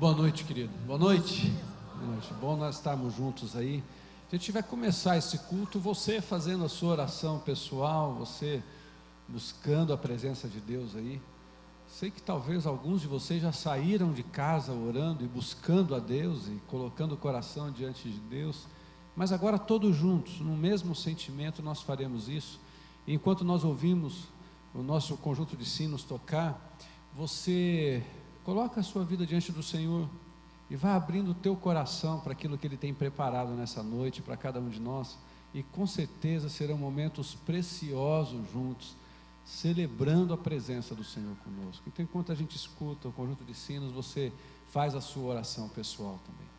Boa noite, querido. Boa noite. Boa noite. Bom nós estarmos juntos aí. Se a gente vai começar esse culto, você fazendo a sua oração pessoal, você buscando a presença de Deus aí. Sei que talvez alguns de vocês já saíram de casa orando e buscando a Deus e colocando o coração diante de Deus, mas agora todos juntos, no mesmo sentimento, nós faremos isso. E enquanto nós ouvimos o nosso conjunto de sinos tocar, você coloca a sua vida diante do Senhor e vai abrindo o teu coração para aquilo que Ele tem preparado nessa noite para cada um de nós, e com certeza serão momentos preciosos juntos, celebrando a presença do Senhor conosco. Então, enquanto a gente escuta o conjunto de sinos, você faz a sua oração pessoal também.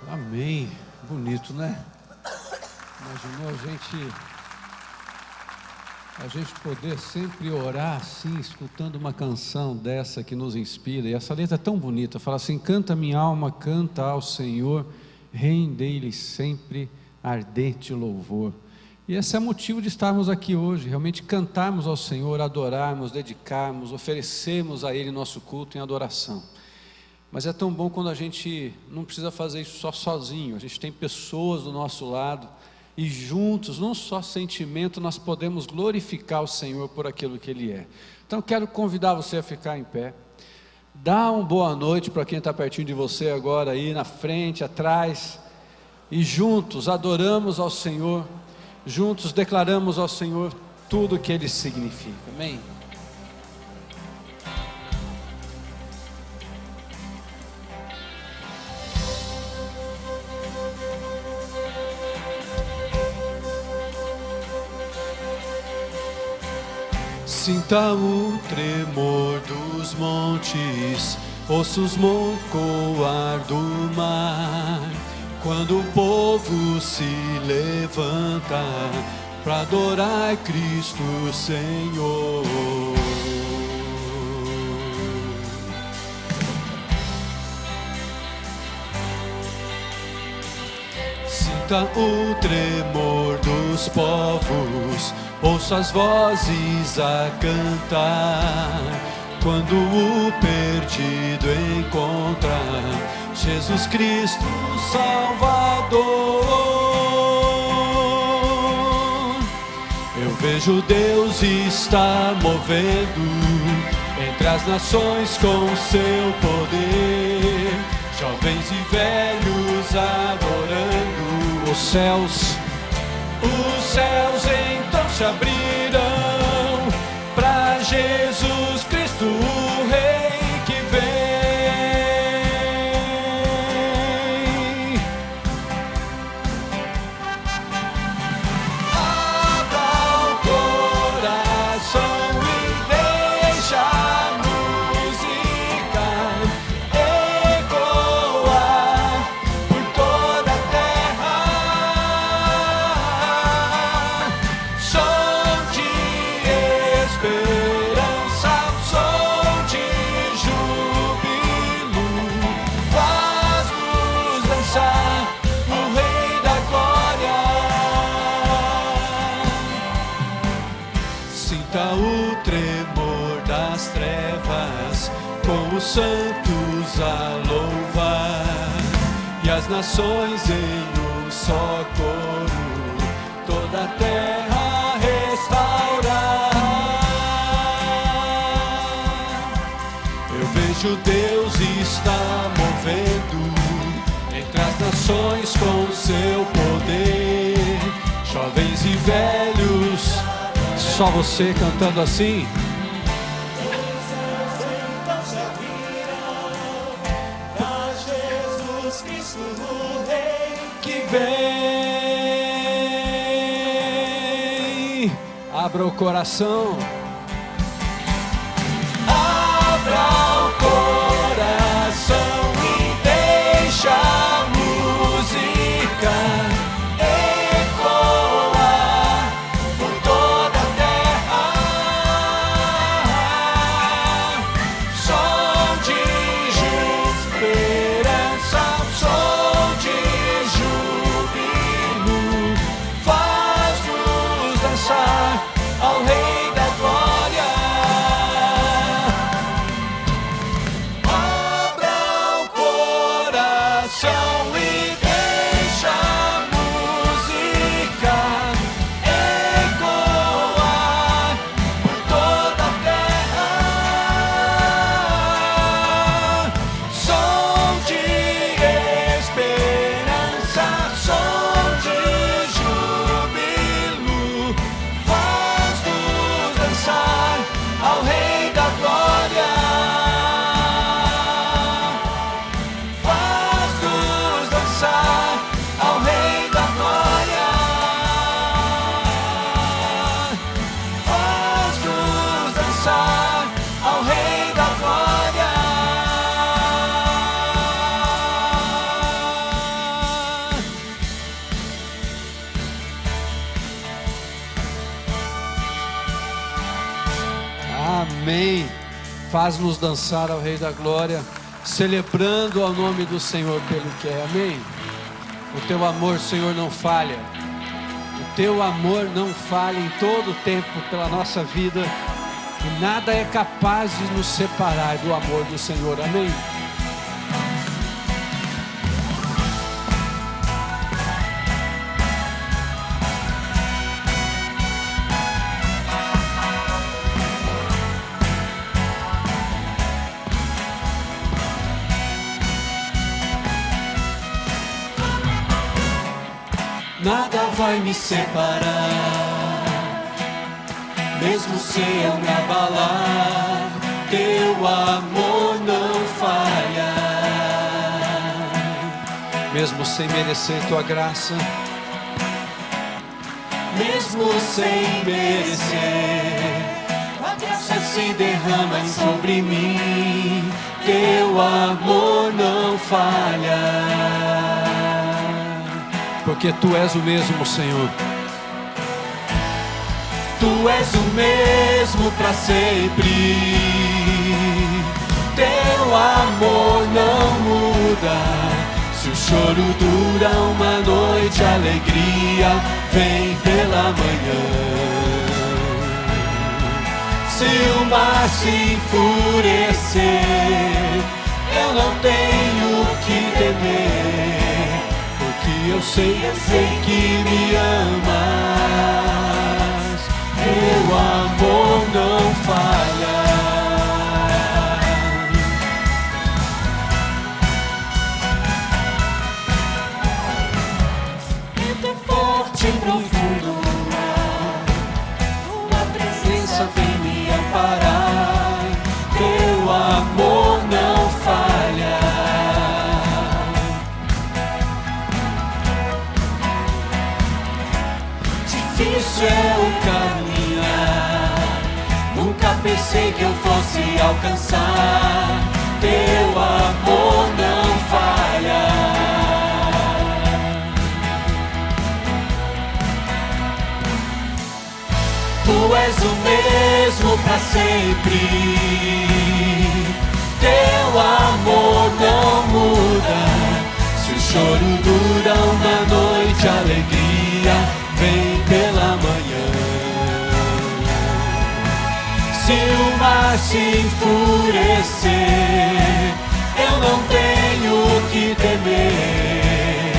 Amém. Bonito, né? Imaginou a gente poder sempre orar assim, escutando uma canção dessa que nos inspira. E essa letra é tão bonita. Fala assim: canta minha alma, canta ao Senhor, rende-lhe sempre ardente louvor. E esse é o motivo de estarmos aqui hoje, realmente cantarmos ao Senhor, adorarmos, dedicarmos, oferecermos a Ele nosso culto em adoração. Mas é tão bom quando a gente não precisa fazer isso só sozinho, a gente tem pessoas do nosso lado e juntos, num só sentimento, nós podemos glorificar o Senhor por aquilo que Ele é. Então quero convidar você a ficar em pé. Dá uma boa noite para quem está pertinho de você agora, aí na frente, atrás, e juntos adoramos ao Senhor, juntos declaramos ao Senhor tudo o que Ele significa. Amém? Sinta o tremor dos montes, ouça os moncoar do mar, quando o povo se levanta para adorar Cristo Senhor. Sinta o tremor dos povos, ouça as vozes a cantar, quando o perdido encontra Jesus Cristo Salvador. Eu vejo Deus está movendo entre as nações com seu poder, jovens e velhos adorando. Os céus então se abrirão para Jesus Cristo, o Rei que vem. Abra o coração e deixa a música ecoar por toda a terra. Som de esperança, som de júbilo, faz-nos dançar o Rei da Glória. Sinta o tremor das trevas, com os santos a louvar, e as nações em um só coro, toda a terra restaurar. Eu vejo Deus está movendo entre as nações com seu poder, jovens e velhos. Só você cantando assim. Jesus Cristo, o Rei que vem. Abra o coração. Abra o coração e deixa a música ecoar por toda a terra. Som de esperança, som de júbilo, faz-nos dançar ao Rei da Glória. Abra o coração e deixa a música ecoar por toda a terra. Som de esperança, som de júbilo, faz-nos dançar ao Rei da Glória. Faz-nos dançar ao Rei da Glória. Faz-nos dançar ao Rei da Glória. Amém. Faz-nos dançar ao Rei da Glória, celebrando ao nome do Senhor pelo que é. Amém. O teu amor, Senhor, não falha. O teu amor não falha em todo o tempo pela nossa vida, e nada é capaz de nos separar do amor do Senhor. Amém. nada vai me separar. Mesmo se eu me abalar, teu amor não falha. Mesmo sem merecer tua graça, mesmo sem merecer, a graça se derrama sobre mim, teu amor não falha. porque tu és o mesmo, Senhor. Tu és o mesmo para sempre, teu amor não muda. Se o choro dura uma noite, a alegria vem pela manhã. Se o mar se enfurecer, eu não tenho que temer, porque eu sei que me amas. Teu amor não falha. Vento é forte e profundo, tua presença vem me amparar. Teu amor não falha. Difícil é o caminhar, nunca pensei que eu fosse alcançar. Teu amor não falha. Tu és o mesmo para sempre, teu amor não muda. Se o choro dura uma noite, a alegria vem pela manhã. Se o mar se enfurecer, eu não tenho que temer,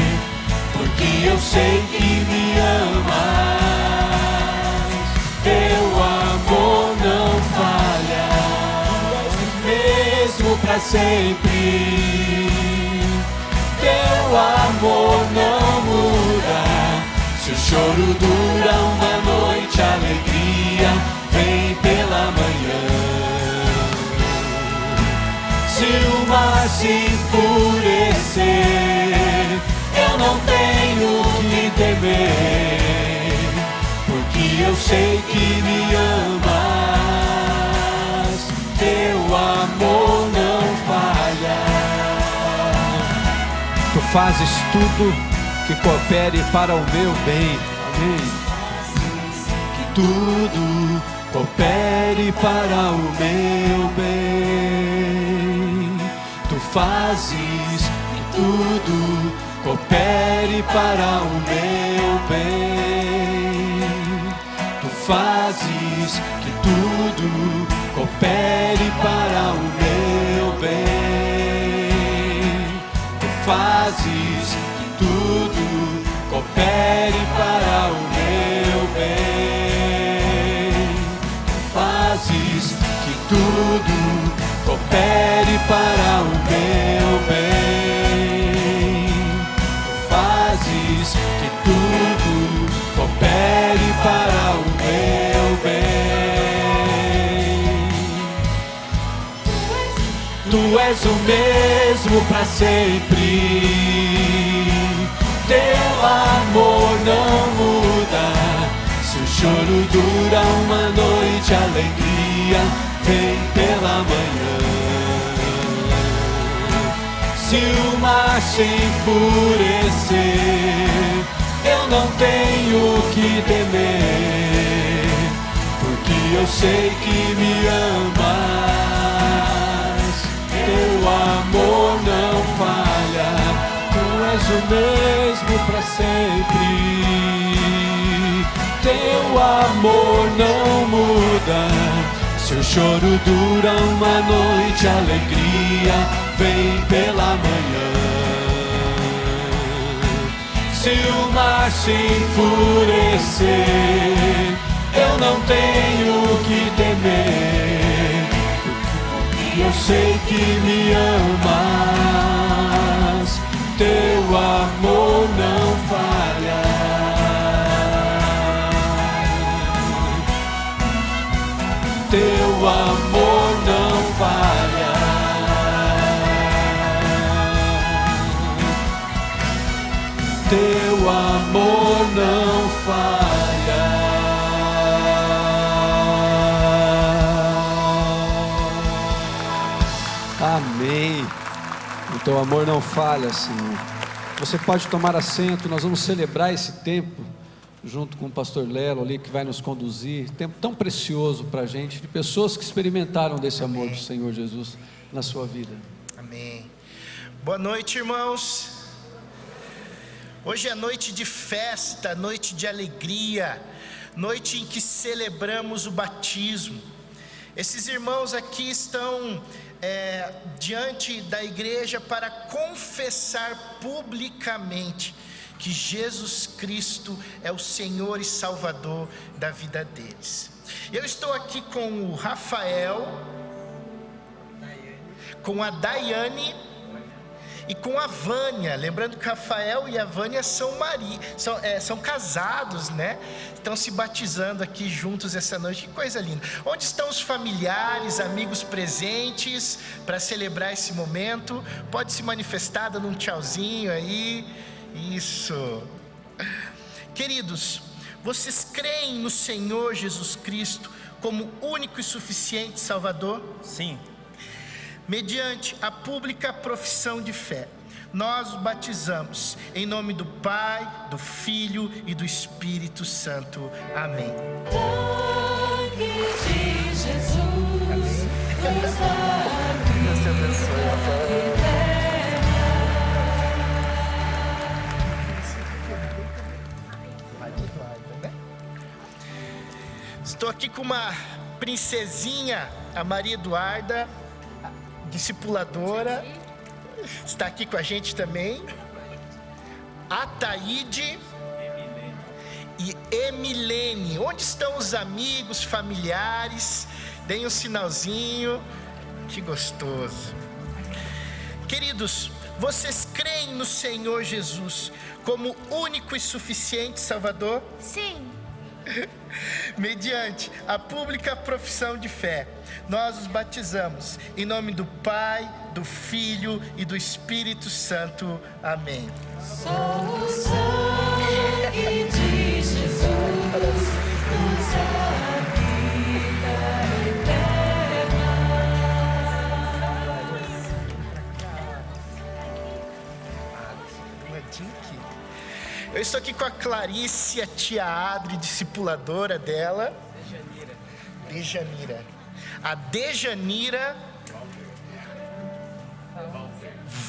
porque eu sei que me amas. Teu amor não falha, mesmo para sempre. Teu amor não muda. Se o choro dura uma noite, a alegria vem pela manhã. Se o mar se enfurecer, eu não tenho que temer, porque eu sei que me amas. Teu amor não falha. Tu fazes tudo que coopere para o meu bem. Amém. Que tudo coopere para o meu bem. Tu fazes que tudo coopere para o meu bem. Tu fazes que tudo coopere para o meu bem. Tu fazes que tudo coopere para o meu bem. Tu fazes que tudo coopere para o meu bem. Tu fazes que tudo coopere para o meu bem. Tu és o mesmo para sempre, teu amor não muda. Se o choro dura uma noite, a alegria vem pela manhã. Se o mar se enfurecer, eu não tenho que temer, porque eu sei que me amas. Teu amor não falha. Tu és o mesmo para sempre, teu amor não muda. Se o choro dura uma noite, a alegria vem pela manhã. Se o mar se enfurecer, eu não tenho que temer, porque eu sei que me amas. Teu amor não falha. amor não falha. Teu amor não falha. Amém. O teu amor não falha, Senhor. Você pode tomar assento, nós vamos celebrar esse tempo junto com o pastor Lelo ali, que vai nos conduzir. Tempo tão precioso para a gente, de pessoas que experimentaram desse amor do Senhor Jesus na sua vida. Amém. Boa noite, irmãos. Hoje é noite de festa, noite de alegria, noite em que celebramos o batismo. Esses irmãos aqui estão diante da igreja para confessar publicamente que Jesus Cristo é o Senhor e Salvador da vida deles. Eu estou aqui com o Rafael, com a Daiane e com a Vânia. Lembrando que o Rafael e a Vânia são casados, né? Estão se batizando aqui juntos essa noite. Que coisa linda. Onde estão os familiares, amigos presentes para celebrar esse momento? Pode se manifestar dando um tchauzinho aí. Isso. Queridos, vocês creem no Senhor Jesus Cristo como único e suficiente Salvador? Sim. Mediante a pública profissão de fé, nós os batizamos em nome do Pai, do Filho e do Espírito Santo. Amém. Sangue de Jesus, nos dá vida eterna. Estou aqui com uma princesinha, a Maria Eduarda, discipuladora, está aqui com a gente também, a Taíde e Emilene. Onde estão os amigos, familiares? Deem um sinalzinho, que gostoso. Queridos, vocês creem no Senhor Jesus como único e suficiente Salvador? Sim. Mediante a pública profissão de fé, nós os batizamos em nome do Pai, do Filho e do Espírito Santo. Amém. Só o sangue de Jesus nos dá vida eterna. Eu estou aqui com a Clarice, a tia Adri, discipuladora dela. Dejanira. A Dejanira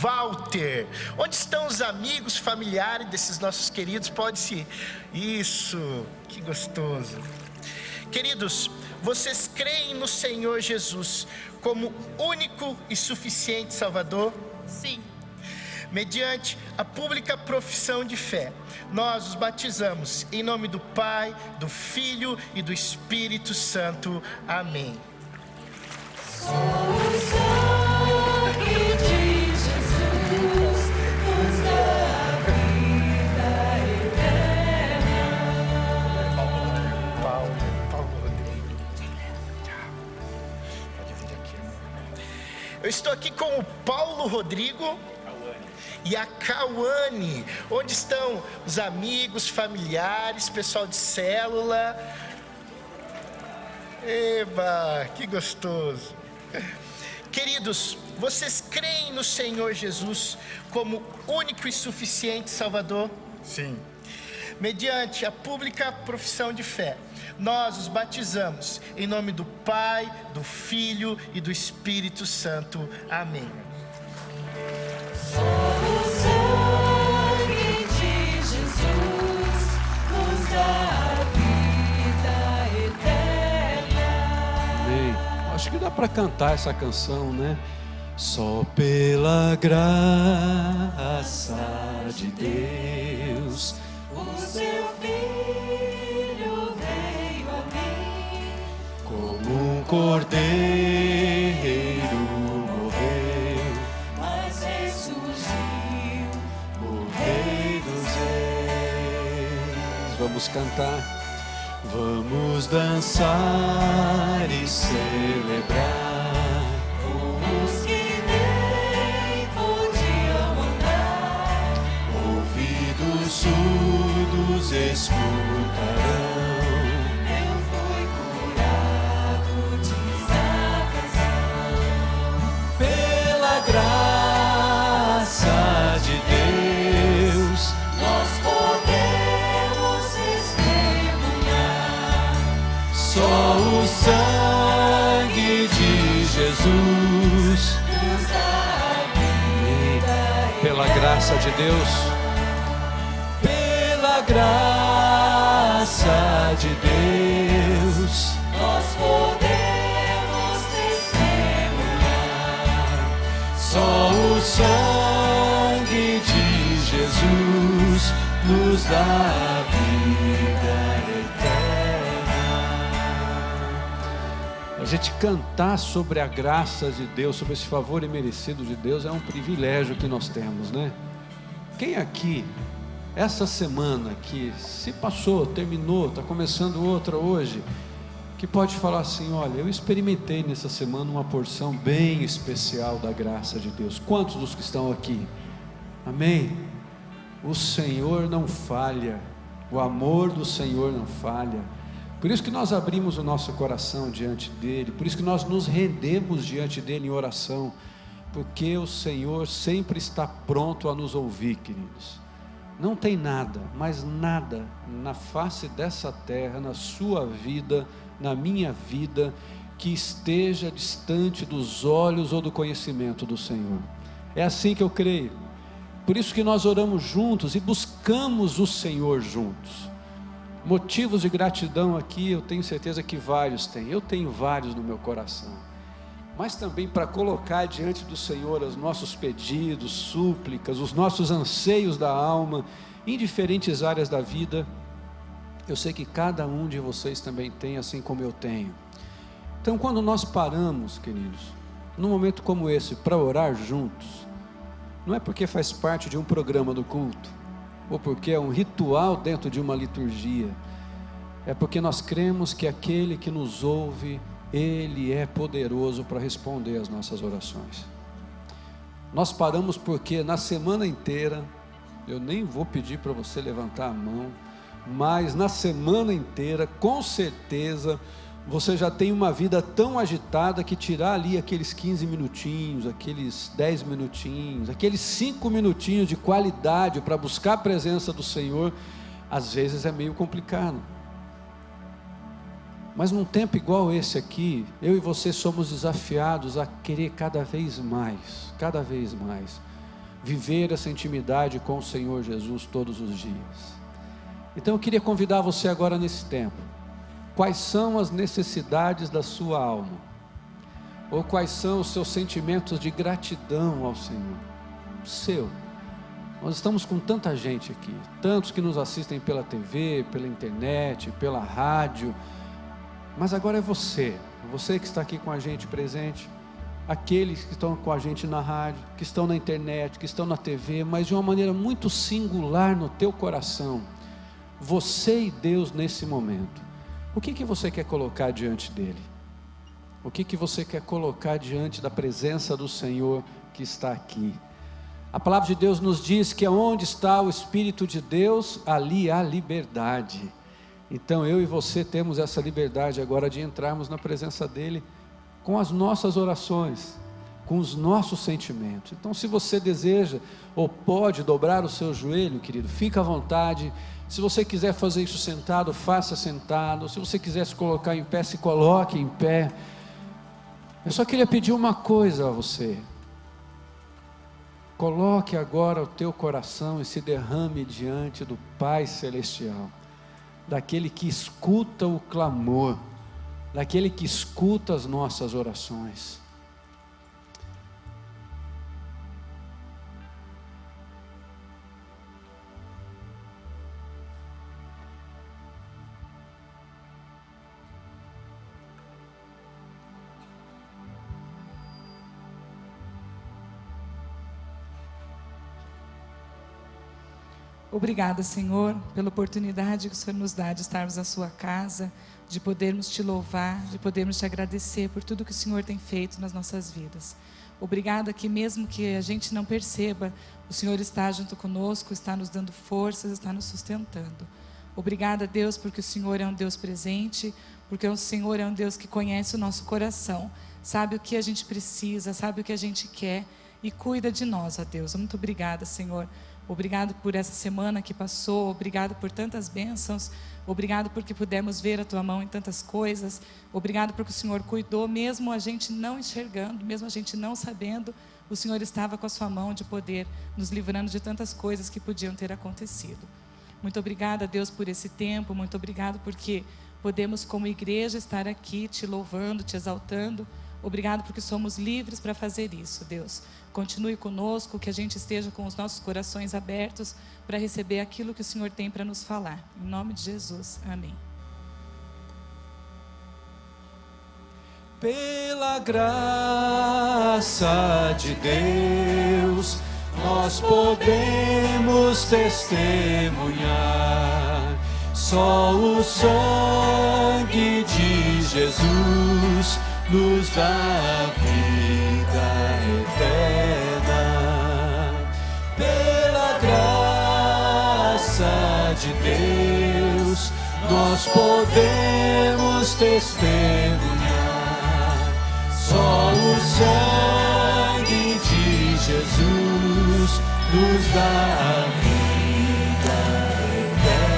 Walter. Onde estão os amigos, familiares desses nossos queridos? Pode-se. Isso, que gostoso. Queridos, vocês creem no Senhor Jesus como único e suficiente Salvador? Sim. Mediante a pública profissão de fé, nós os batizamos em nome do Pai, do Filho e do Espírito Santo. Amém. Só o sangue de Jesus nos dá vida eterna. Paulo Rodrigo. Pode vir aqui. Eu estou aqui com o Paulo Rodrigo e a Cauane. Onde estão os amigos, familiares, pessoal de célula? Eba, que gostoso. Queridos, vocês creem no Senhor Jesus como único e suficiente Salvador? Sim. Mediante a pública profissão de fé, nós os batizamos em nome do Pai, do Filho e do Espírito Santo. Amém. Só o sangue de Jesus nos dá vida eterna. Amém. Acho que dá para cantar essa canção, né? Só pela graça de Deus O seu filho veio a mim, como um cordeiro morreu, mas ressurgiu. o Rei dos Reis. Vamos cantar. Vamos dançar e celebrar com os que nem podiam andar. ouvidos surdos escutarão. Eu fui curado, diz a canção. Pela graça de Deus, Nós podemos testemunhar. só o sangue de Jesus. Nos dá a vida Pela graça de Deus, Pela graça de Deus, nós podemos testemunhar. só o sangue de Jesus nos dá a vida eterna. a gente cantar sobre a graça de Deus, sobre esse favor imerecido de Deus, é um privilégio que nós temos, né? Quem aqui, essa semana que se passou, terminou, está começando outra hoje, que pode falar assim: olha, eu experimentei nessa semana uma porção bem especial da graça de Deus? Quantos dos que estão aqui? Amém? O Senhor não falha, o amor do Senhor não falha. Por isso que nós abrimos o nosso coração diante dEle, por isso que nós nos rendemos diante dEle em oração, porque o Senhor sempre está pronto a nos ouvir, queridos. Não tem nada, mas nada na face dessa terra, na sua vida, na minha vida, que esteja distante dos olhos ou do conhecimento do Senhor. É assim que eu creio. Por isso que nós oramos juntos e buscamos o Senhor juntos. Motivos de gratidão aqui, eu tenho certeza que vários têm. Eu tenho vários no meu coração. Mas também para colocar diante do Senhor os nossos pedidos, súplicas, os nossos anseios da alma, em diferentes áreas da vida. Eu sei que cada um de vocês também tem, assim como eu tenho. Então, quando nós paramos, queridos, num momento como esse, para orar juntos, não é porque faz parte de um programa do culto, ou porque é um ritual dentro de uma liturgia, é porque nós cremos que aquele que nos ouve, Ele é poderoso para responder às nossas orações. Nós paramos porque na semana inteira, eu nem vou pedir para você levantar a mão, mas na semana inteira, com certeza, você já tem uma vida tão agitada que tirar ali aqueles 15 minutinhos, aqueles 10 minutinhos, aqueles 5 minutinhos de qualidade para buscar a presença do Senhor, às vezes é meio complicado. Mas num tempo igual esse aqui, eu e você somos desafiados a querer cada vez mais, viver essa intimidade com o Senhor Jesus todos os dias. Então eu queria convidar você agora nesse tempo. Quais são as necessidades da sua alma? Ou quais são os seus sentimentos de gratidão ao Senhor? O seu. Nós estamos com tanta gente aqui, tantos que nos assistem pela TV, pela internet, pela rádio. Mas agora é você que está aqui com a gente presente, aqueles que estão com a gente na rádio, que estão na internet, que estão na TV, mas de uma maneira muito singular no teu coração. Você e Deus nesse momento. O que você quer colocar diante dele? O que você quer colocar diante da presença do Senhor que está aqui? A palavra de Deus nos diz que onde está o Espírito de Deus, ali há liberdade. Então eu e você temos essa liberdade agora de entrarmos na presença dele com as nossas orações, com os nossos sentimentos. Então, se você deseja ou pode dobrar o seu joelho, querido, fica à vontade. Se você quiser fazer isso sentado, faça sentado. Se você quiser se colocar em pé, se coloque em pé. Eu só queria pedir uma coisa a você. Coloque agora o teu coração e se derrame diante do Pai Celestial, daquele que escuta o clamor, daquele que escuta as nossas orações. Obrigada, Senhor, pela oportunidade que o Senhor nos dá de estarmos na sua casa, de podermos te louvar, de podermos te agradecer por tudo que o Senhor tem feito nas nossas vidas. Obrigada que mesmo que a gente não perceba, o Senhor está junto conosco, está nos dando forças, está nos sustentando. Obrigada, Deus, porque o Senhor é um Deus presente, porque o Senhor é um Deus que conhece o nosso coração, sabe o que a gente precisa, sabe o que a gente quer e cuida de nós, ó Deus. Muito obrigada, Senhor. Obrigado por essa semana que passou, obrigado por tantas bênçãos, obrigado porque pudemos ver a Tua mão em tantas coisas, obrigado porque o Senhor cuidou, mesmo a gente não enxergando, mesmo a gente não sabendo, o Senhor estava com a Sua mão de poder, nos livrando de tantas coisas que podiam ter acontecido. Muito obrigada, Deus, por esse tempo, muito obrigado porque podemos como igreja estar aqui te louvando, te exaltando. Obrigado porque somos livres para fazer isso, Deus. Continue conosco, que a gente esteja com os nossos corações abertos para receber aquilo que o Senhor tem para nos falar. Em nome de Jesus, amém. Pela graça de Deus, nós podemos testemunhar. Só o sangue de Jesus nos dá vida eterna. Pela graça de Deus, nós podemos testemunhar. Só o sangue de Jesus nos dá vida eterna.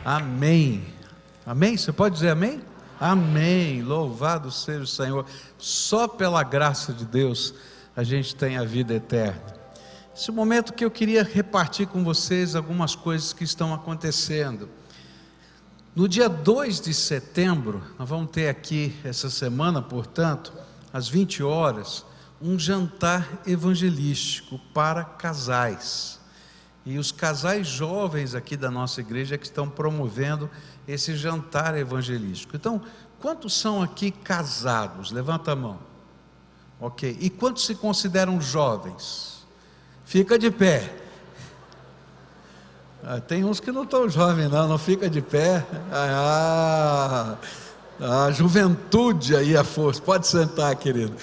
Amém. Amém? Você pode dizer amém? Amém. Louvado seja o Senhor. Só pela graça de Deus a gente tem a vida eterna. Esse momento que eu queria repartir com vocês algumas coisas que estão acontecendo. No dia 2 de setembro, nós vamos ter aqui essa semana, portanto, às 20 horas, um jantar evangelístico para casais. E os casais jovens aqui da nossa igreja que estão promovendo esse jantar evangelístico. Então, quantos são aqui casados? Levanta a mão. Ok. E quantos se consideram jovens? Fica de pé. Tem uns que não estão jovens não fica de pé. A juventude aí, a força. Pode sentar, querido.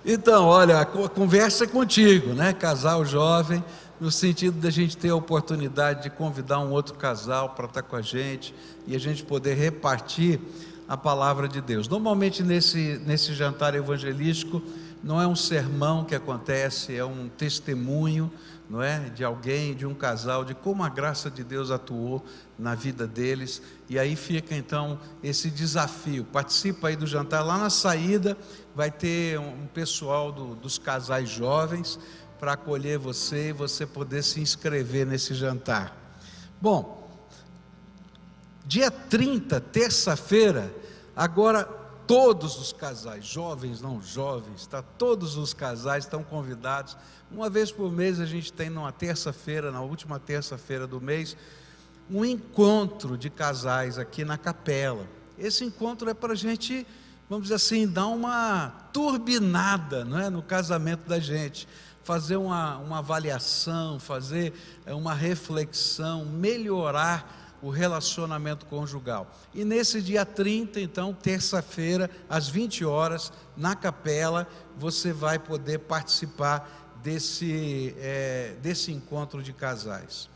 Então, olha, a conversa é contigo, né? Casal jovem, no sentido da gente ter a oportunidade de convidar um outro casal para estar com a gente e a gente poder repartir a palavra de Deus. Normalmente nesse jantar evangelístico não é um sermão que acontece, é um testemunho, não é? De alguém, de um casal, de como a graça de Deus atuou na vida deles. E aí fica então esse desafio. Participa aí do jantar. Lá na saída vai ter um pessoal dos casais jovens para acolher você e você poder se inscrever nesse jantar. Bom, dia 30, terça-feira, agora todos os casais, jovens, não jovens, tá? Todos os casais estão convidados. Uma vez por mês a gente tem numa terça-feira, na última terça-feira do mês, um encontro de casais aqui na capela. Esse encontro é para a gente, vamos dizer assim, dar uma turbinada, não é? No casamento da gente. Fazer uma avaliação, fazer uma reflexão, melhorar o relacionamento conjugal. E nesse dia 30, então, terça-feira, às 20 horas, na capela, você vai poder participar desse encontro de casais.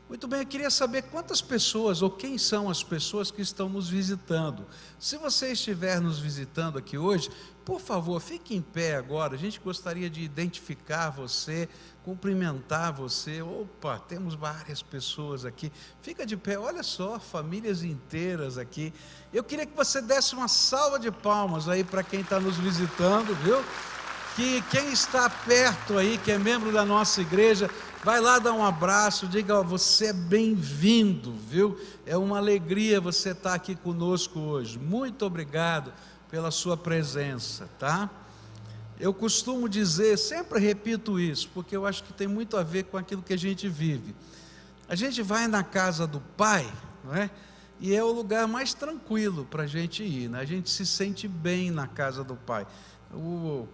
Muito bem, eu queria saber quantas pessoas, ou quem são as pessoas que estão nos visitando. Se você estiver nos visitando aqui hoje, por favor, fique em pé agora. A gente gostaria de identificar você, cumprimentar você. Opa, temos várias pessoas aqui. Fica de pé, olha só, famílias inteiras aqui. Eu queria que você desse uma salva de palmas aí para quem está nos visitando, viu? Que quem está perto aí, que é membro da nossa igreja, vai lá dar um abraço, diga, você é bem-vindo, viu? É uma alegria você estar aqui conosco hoje. Muito obrigado pela sua presença, tá? Eu costumo dizer, sempre repito isso, porque eu acho que tem muito a ver com aquilo que a gente vive. A gente vai na casa do Pai, não é? E é o lugar mais tranquilo para a gente ir, né? A gente se sente bem na casa do Pai.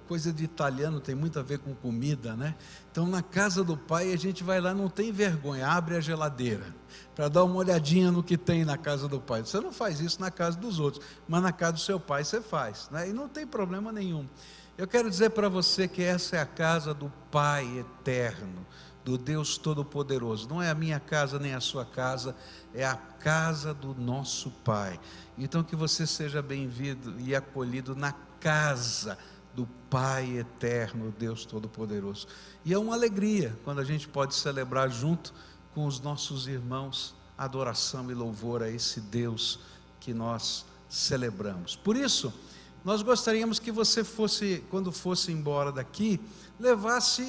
Coisa de italiano tem muito a ver com comida, né? Então, na casa do pai, a gente vai lá, não tem vergonha, abre a geladeira para dar uma olhadinha no que tem na casa do pai. Você não faz isso na casa dos outros, mas na casa do seu pai você faz, né? E não tem problema nenhum. Eu quero dizer para você que essa é a casa do Pai eterno, do Deus Todo-Poderoso. Não é a minha casa nem a sua casa, é a casa do nosso Pai. Então, que você seja bem-vindo e acolhido na casa do Pai eterno, Deus Todo-Poderoso. E é uma alegria quando a gente pode celebrar junto com os nossos irmãos adoração e louvor a esse Deus que nós celebramos. Por isso, nós gostaríamos que você fosse, quando fosse embora daqui, levasse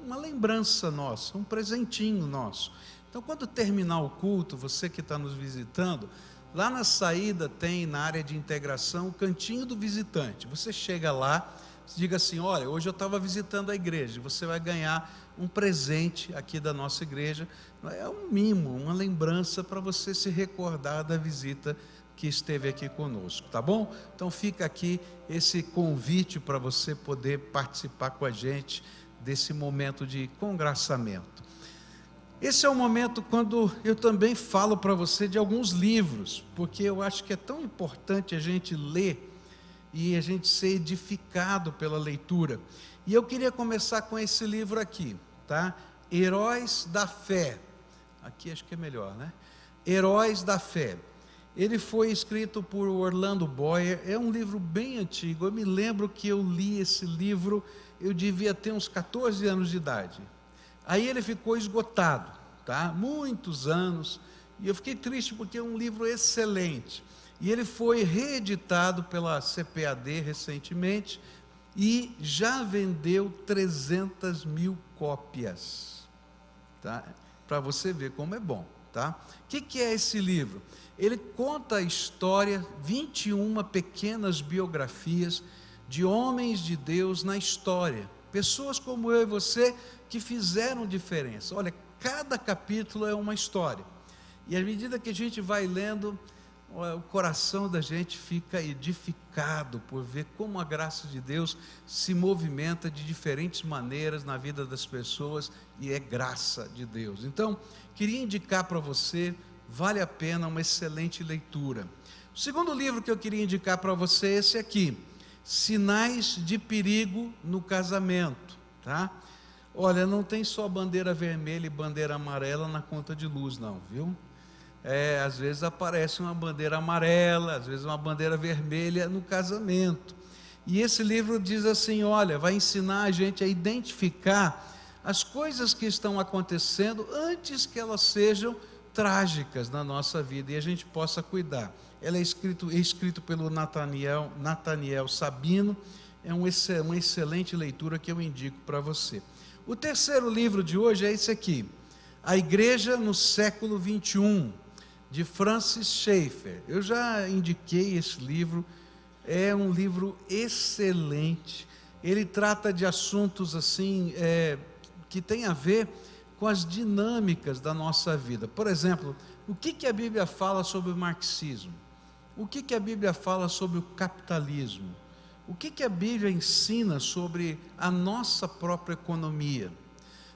uma lembrança nossa, um presentinho nosso. Então, quando terminar o culto, você que está nos visitando, lá na saída tem, na área de integração, o cantinho do visitante. Você chega lá, diga assim: olha, hoje eu estava visitando a igreja. Você vai ganhar um presente aqui da nossa igreja. É um mimo, uma lembrança para você se recordar da visita que esteve aqui conosco, tá bom? Então fica aqui esse convite para você poder participar com a gente desse momento de congraçamento. Esse é o momento quando eu também falo para você de alguns livros, porque eu acho que é tão importante a gente ler e a gente ser edificado pela leitura. E eu queria começar com esse livro aqui, tá? Heróis da Fé. Aqui acho que é melhor, né? Heróis da Fé. Ele foi escrito por Orlando Boyer, é um livro bem antigo. Eu me lembro que eu li esse livro, eu devia ter uns 14 anos de idade. Aí ele ficou esgotado, tá? Muitos anos, e eu fiquei triste porque é um livro excelente. E ele foi reeditado pela CPAD recentemente e já vendeu 300 mil cópias, tá? Para você ver como é bom, tá? O que é esse livro? Ele conta a história, 21 pequenas biografias de homens de Deus na história, pessoas como eu e você que fizeram diferença. Olha, cada capítulo é uma história, e à medida que a gente vai lendo, o coração da gente fica edificado por ver como a graça de Deus se movimenta de diferentes maneiras na vida das pessoas, e é graça de Deus. Então, queria indicar para você, vale a pena, uma excelente leitura. O segundo livro que eu queria indicar para você é esse aqui, Sinais de Perigo no Casamento, tá? Olha, não tem só bandeira vermelha e bandeira amarela na conta de luz não, viu? Às vezes aparece uma bandeira amarela, às vezes uma bandeira vermelha no casamento. E esse livro diz assim, olha, vai ensinar a gente a identificar as coisas que estão acontecendo antes que elas sejam trágicas na nossa vida e a gente possa cuidar. Ela é escrito pelo Nathaniel Sabino, é uma excelente leitura que eu indico para você. O terceiro livro de hoje é esse aqui, A Igreja no Século XXI, de Francis Schaeffer. Eu já indiquei esse livro, é um livro excelente. Ele trata de assuntos assim, que tem a ver com as dinâmicas da nossa vida. Por exemplo, o que a Bíblia fala sobre o marxismo? O que a Bíblia fala sobre o capitalismo? O que a Bíblia ensina sobre a nossa própria economia?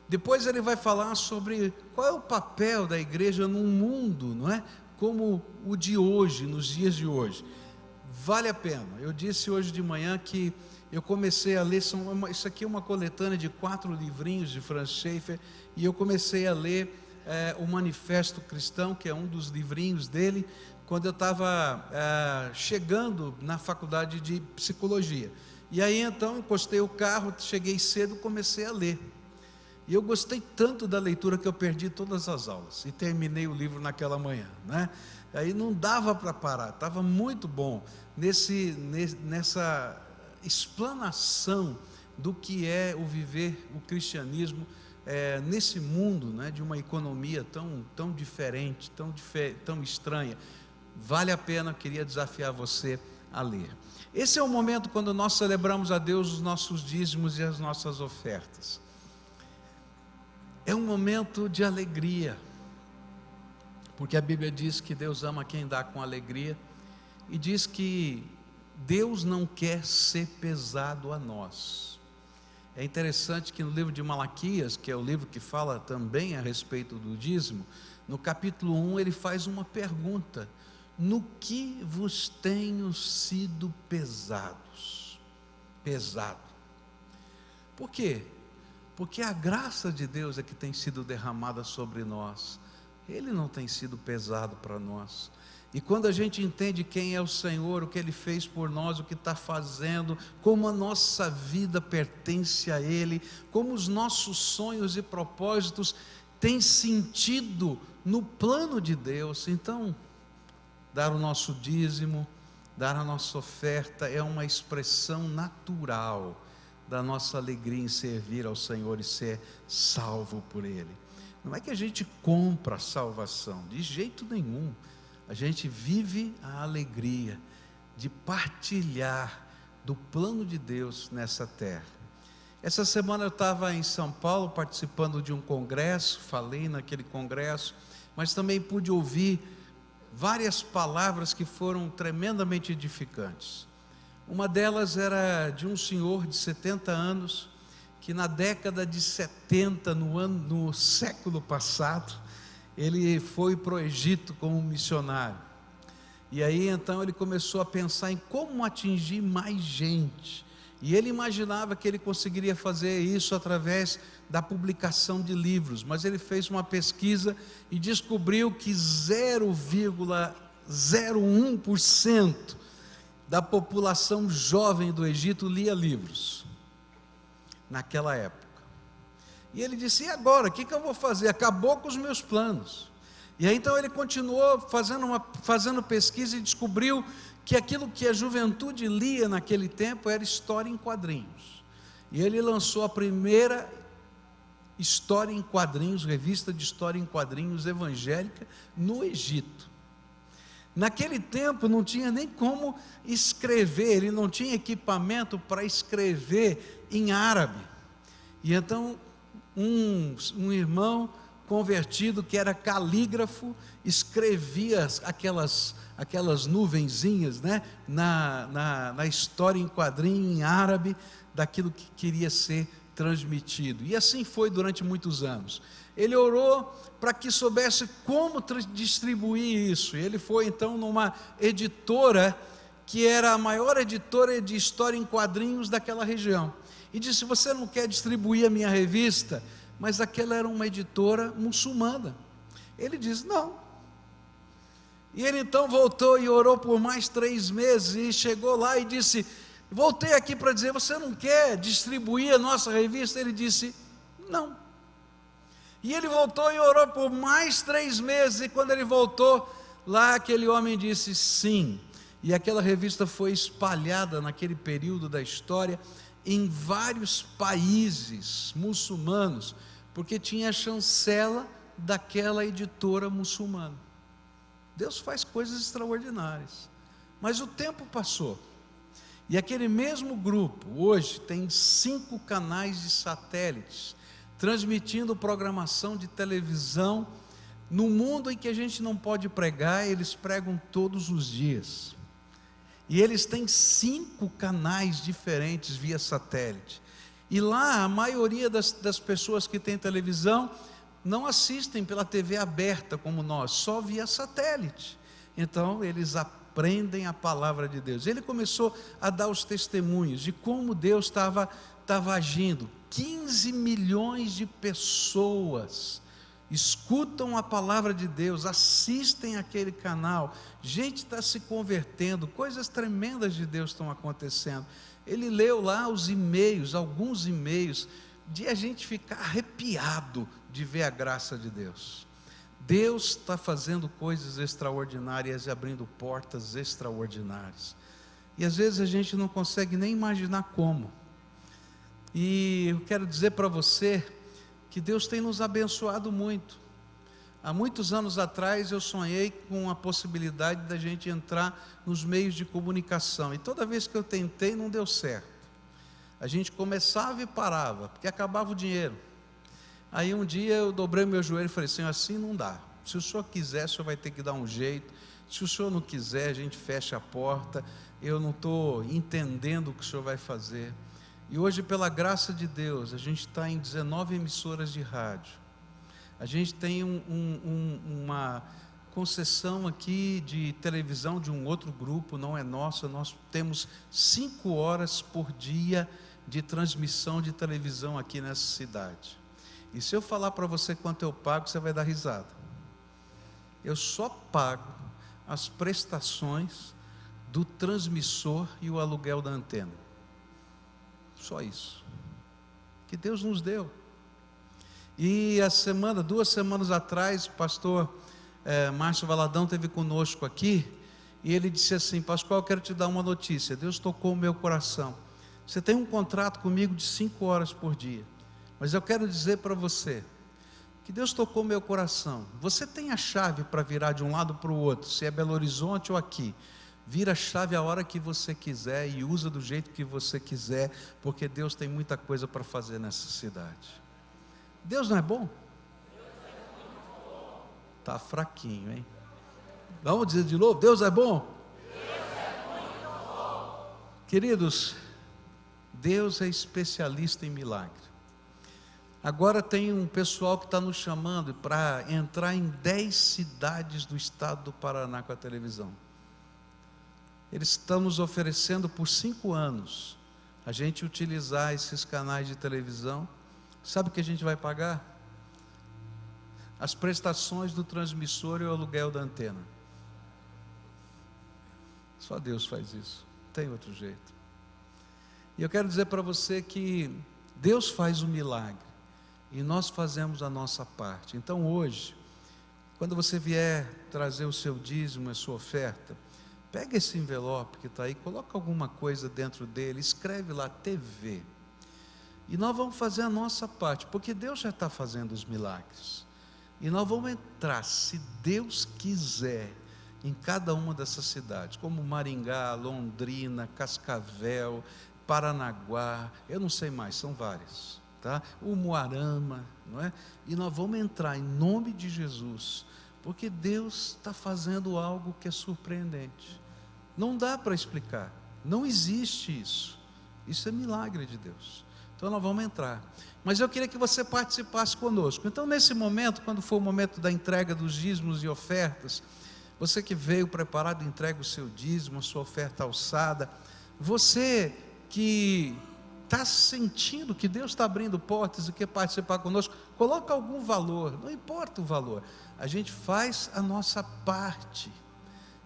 Depois ele vai falar sobre qual é o papel da igreja num mundo, não é? Como o de hoje, nos dias de hoje. Vale a pena. Eu disse hoje de manhã que eu comecei a ler, isso aqui é uma coletânea de 4 livrinhos de Francis Schaeffer, e eu comecei a ler o Manifesto Cristão, que é um dos livrinhos dele, quando eu estava chegando na faculdade de psicologia. E aí então encostei o carro, cheguei cedo, comecei a ler. E eu gostei tanto da leitura que eu perdi todas as aulas e terminei o livro naquela manhã, né? Aí não dava para parar, estava muito bom nessa explanação do que é o viver o cristianismo nesse mundo, né, de uma economia tão diferente, tão estranha. Vale a pena, queria desafiar você a ler. Esse é o momento quando nós celebramos a Deus os nossos dízimos e as nossas ofertas. É um momento de alegria, porque a Bíblia diz que Deus ama quem dá com alegria, e diz que Deus não quer ser pesado a nós. É interessante que no livro de Malaquias, que é o livro que fala também a respeito do dízimo, no capítulo 1 ele faz uma pergunta: no que vos tenho sido pesados? Pesado. Por quê? Porque a graça de Deus é que tem sido derramada sobre nós. Ele não tem sido pesado para nós. E quando a gente entende quem é o Senhor, o que Ele fez por nós, o que está fazendo, como a nossa vida pertence a Ele, como os nossos sonhos e propósitos têm sentido no plano de Deus, então, dar o nosso dízimo, dar a nossa oferta é uma expressão natural da nossa alegria em servir ao Senhor e ser salvo por Ele. Não é que a gente compra a salvação, de jeito nenhum. A gente vive a alegria de partilhar do plano de Deus nessa terra. Essa semana eu estava em São Paulo participando de um congresso, falei naquele congresso, mas também pude ouvir várias palavras que foram tremendamente edificantes. Uma delas era de um senhor de 70 anos, que na década de 70, no século passado, ele foi para o Egito como missionário. E aí então ele começou a pensar em como atingir mais gente. E ele imaginava que ele conseguiria fazer isso através da publicação de livros. Mas ele fez uma pesquisa e descobriu que 0,01% da população jovem do Egito lia livros naquela época. E ele disse: e agora? O que eu vou fazer? Acabou com os meus planos. E aí então ele continuou fazendo pesquisa e descobriu que aquilo que a juventude lia naquele tempo era história em quadrinhos. E ele lançou a primeira história em quadrinhos, revista de história em quadrinhos evangélica no Egito. Naquele tempo não tinha nem como escrever, ele não tinha equipamento para escrever em árabe. E então um irmão convertido que era calígrafo escrevia aquelas nuvenzinhas, né, na história em quadrinho em árabe daquilo que queria ser transmitido. E assim foi durante muitos anos. Ele orou para que soubesse como distribuir isso. E ele foi então numa editora que era a maior editora de história em quadrinhos daquela região. E disse: você não quer distribuir a minha revista? Mas aquela era uma editora muçulmana. Ele disse: não. E ele então voltou e orou por mais 3 meses, e chegou lá e disse: voltei aqui para dizer, você não quer distribuir a nossa revista? Ele disse: não. E ele voltou e orou por mais 3 meses, e quando ele voltou, lá aquele homem disse: sim. E aquela revista foi espalhada naquele período da história em vários países muçulmanos, porque tinha a chancela daquela editora muçulmana. Deus faz coisas extraordinárias. Mas o tempo passou, e aquele mesmo grupo hoje tem 5 canais de satélites transmitindo programação de televisão no mundo em que a gente não pode pregar. Eles pregam todos os dias. E eles têm 5 canais diferentes via satélite. E lá a maioria das pessoas que têm televisão não assistem pela TV aberta como nós, só via satélite. Então eles aprendem a palavra de Deus. Ele começou a dar os testemunhos de como Deus estava agindo. 15 milhões de pessoas escutam a palavra de Deus, assistem aquele canal, gente está se convertendo, coisas tremendas de Deus estão acontecendo. Ele leu lá os e-mails, alguns e-mails, de a gente ficar arrepiado de ver a graça de Deus. Deus está fazendo coisas extraordinárias e abrindo portas extraordinárias, e às vezes a gente não consegue nem imaginar como. E eu quero dizer para você que Deus tem nos abençoado muito. Há muitos anos atrás eu sonhei com a possibilidade da gente entrar nos meios de comunicação, e toda vez que eu tentei não deu certo. A gente começava e parava, porque acabava o dinheiro. Aí um dia eu dobrei meu joelho e falei: Senhor, assim não dá. Se o Senhor quiser, o Senhor vai ter que dar um jeito. Se o senhor não quiser, a gente fecha a porta. Eu não estou entendendo o que o senhor vai fazer. E hoje, pela graça de Deus, a gente está em 19 emissoras de rádio. A gente tem uma concessão aqui de televisão de um outro grupo, não é nossa. Nós temos 5 horas por dia de transmissão de televisão aqui nessa cidade. E se eu falar para você quanto eu pago, você vai dar risada. Eu só pago as prestações do transmissor e o aluguel da antena. Só isso que Deus nos deu. E 2 semanas atrás, o pastor Márcio Valadão esteve conosco aqui, e ele disse assim: Pascoal, eu quero te dar uma notícia. Deus tocou o meu coração. Você tem um contrato comigo de 5 horas por dia, mas eu quero dizer para você que Deus tocou o meu coração. Você tem a chave para virar de um lado para o outro, se é Belo Horizonte ou aqui. Vira a chave a hora que você quiser e usa do jeito que você quiser, porque Deus tem muita coisa para fazer nessa cidade. Deus não é bom? Está fraquinho, hein? Vamos dizer de novo: Deus é bom? Queridos, Deus é especialista em milagre. Agora tem um pessoal que está nos chamando para entrar em 10 cidades do estado do Paraná com a televisão. Eles estão nos oferecendo por 5 anos a gente utilizar esses canais de televisão. Sabe o que a gente vai pagar? As prestações do transmissor e o aluguel da antena. Só Deus faz isso, não tem outro jeito. E eu quero dizer para você que Deus faz o milagre e nós fazemos a nossa parte. Então hoje, quando você vier trazer o seu dízimo, a sua oferta, pega esse envelope que está aí, coloca alguma coisa dentro dele, escreve lá TV. E nós vamos fazer a nossa parte, porque Deus já está fazendo os milagres. E nós vamos entrar, se Deus quiser, em cada uma dessas cidades, como Maringá, Londrina, Cascavel, Paranaguá, eu não sei mais, são várias, tá? Umuarama, não é? E nós vamos entrar em nome de Jesus, porque Deus está fazendo algo que é surpreendente. Não dá para explicar, não existe isso. Isso é milagre de Deus. Então nós vamos entrar. Mas eu queria que você participasse conosco. Então nesse momento, quando for o momento da entrega dos dízimos e ofertas, você que veio preparado, entrega o seu dízimo, a sua oferta alçada. Você que está sentindo que Deus está abrindo portas e quer participar conosco, coloca algum valor, não importa o valor. A gente faz a nossa parte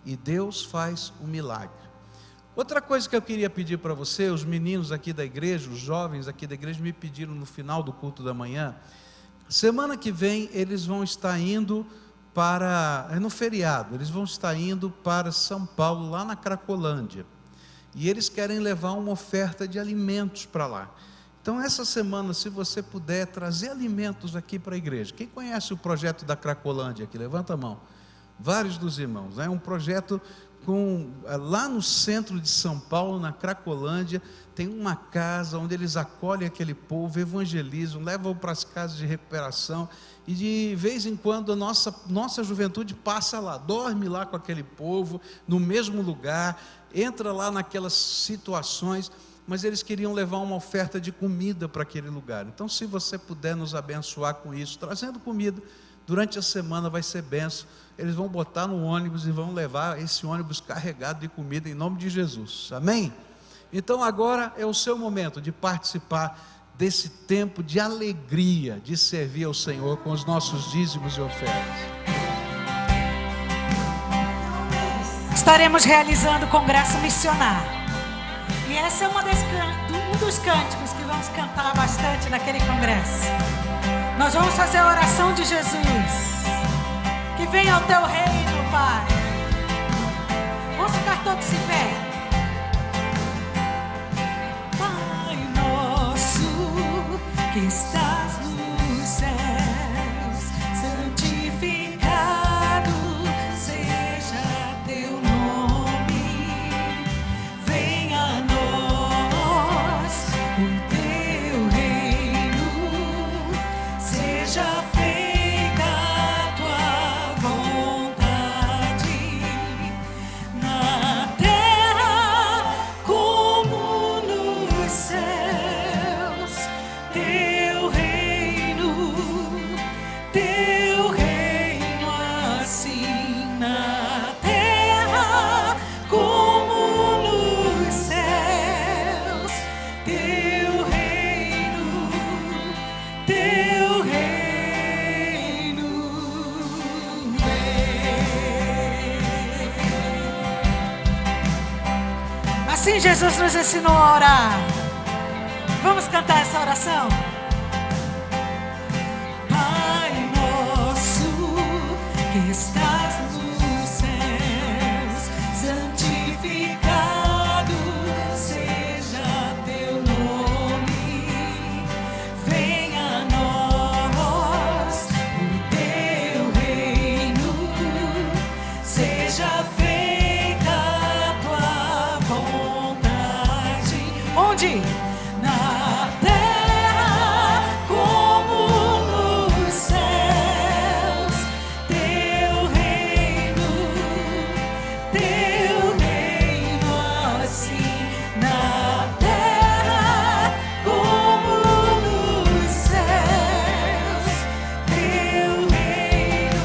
e Deus faz o milagre. Outra coisa que eu queria pedir para você, os meninos aqui da igreja, os jovens aqui da igreja me pediram no final do culto da manhã. Semana que vem eles vão estar indo no feriado, eles vão estar indo para São Paulo, lá na Cracolândia. E eles querem levar uma oferta de alimentos para lá. Então essa semana, se você puder trazer alimentos aqui para a igreja. Quem conhece o projeto da Cracolândia aqui? Levanta a mão. Vários dos irmãos, é um projeto lá no centro de São Paulo, na Cracolândia, tem uma casa onde eles acolhem aquele povo, evangelizam, levam para as casas de recuperação, e de vez em quando a nossa juventude passa lá, dorme lá com aquele povo, no mesmo lugar, entra lá naquelas situações, mas eles queriam levar uma oferta de comida para aquele lugar. Então se você puder nos abençoar com isso, trazendo comida, durante a semana vai ser benção. Eles vão botar no ônibus e vão levar esse ônibus carregado de comida em nome de Jesus, amém? Então agora é o seu momento de participar desse tempo de alegria, de servir ao Senhor com os nossos dízimos e ofertas. Estaremos realizando o Congresso Missionário, e esse é um dos cânticos que vamos cantar bastante naquele congresso. Nós vamos fazer a oração de Jesus. Que venha o teu reino, Pai. Vamos ficar todos em pé. Pai nosso que estás nos céus, santificado seja teu nome. Venha a nós o teu reino, seja feita a tua vontade, Assim Jesus nos ensinou a orar. Vamos cantar essa oração? Pai nosso que estás nos céus, santificado seja teu nome. Venha a nós o teu reino, seja feita a tua vontade. Onde? Na terra como nos céus. Teu reino assim. Na terra como nos céus. Teu reino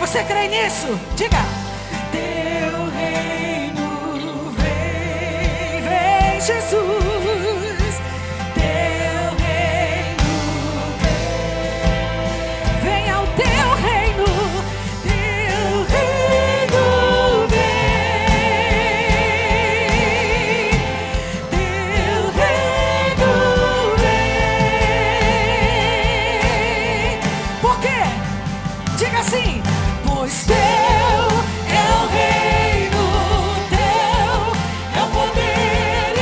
Você crê nisso? Diga. Teu reino vem, vem Jesus. Teu reino vem, venha o teu reino. Teu reino vem, teu reino vem. Por quê? Diga assim. Pois teu é o reino, teu é o poder e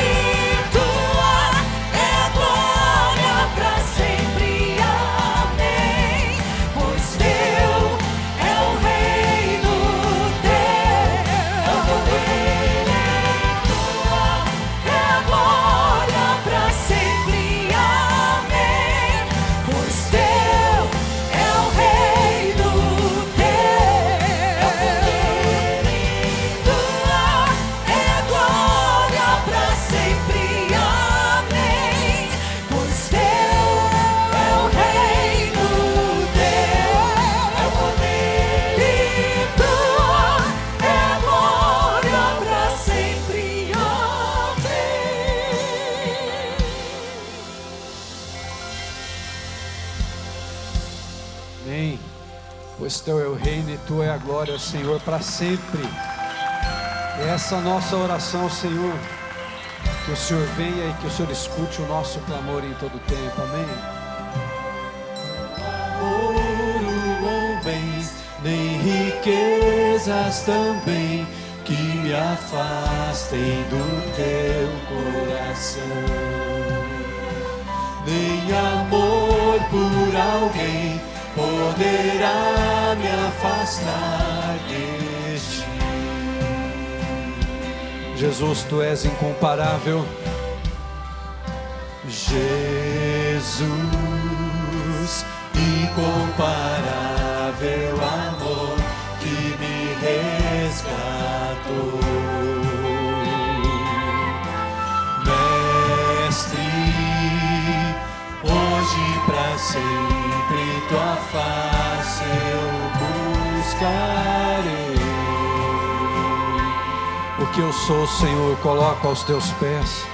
tua é a glória para sempre. Amém. Pois teu é o reino, teu é o poder e tua é a glória para sempre. Amém. Pois teu é o reino, pois teu é o reino e tua é a glória, Senhor, para sempre. Essa é a nossa oração, Senhor, que o Senhor venha e que o Senhor escute o nosso clamor em todo o tempo, amém? Ouro ou bens, nem riquezas também, que me afastem do teu coração, nem amor por alguém poderá me afastar de ti. Jesus, tu és incomparável. Jesus, incomparável amor que me resgatou. Mestre, hoje pra sempre tua face eu buscarei. O que eu sou, Senhor, coloco aos teus pés.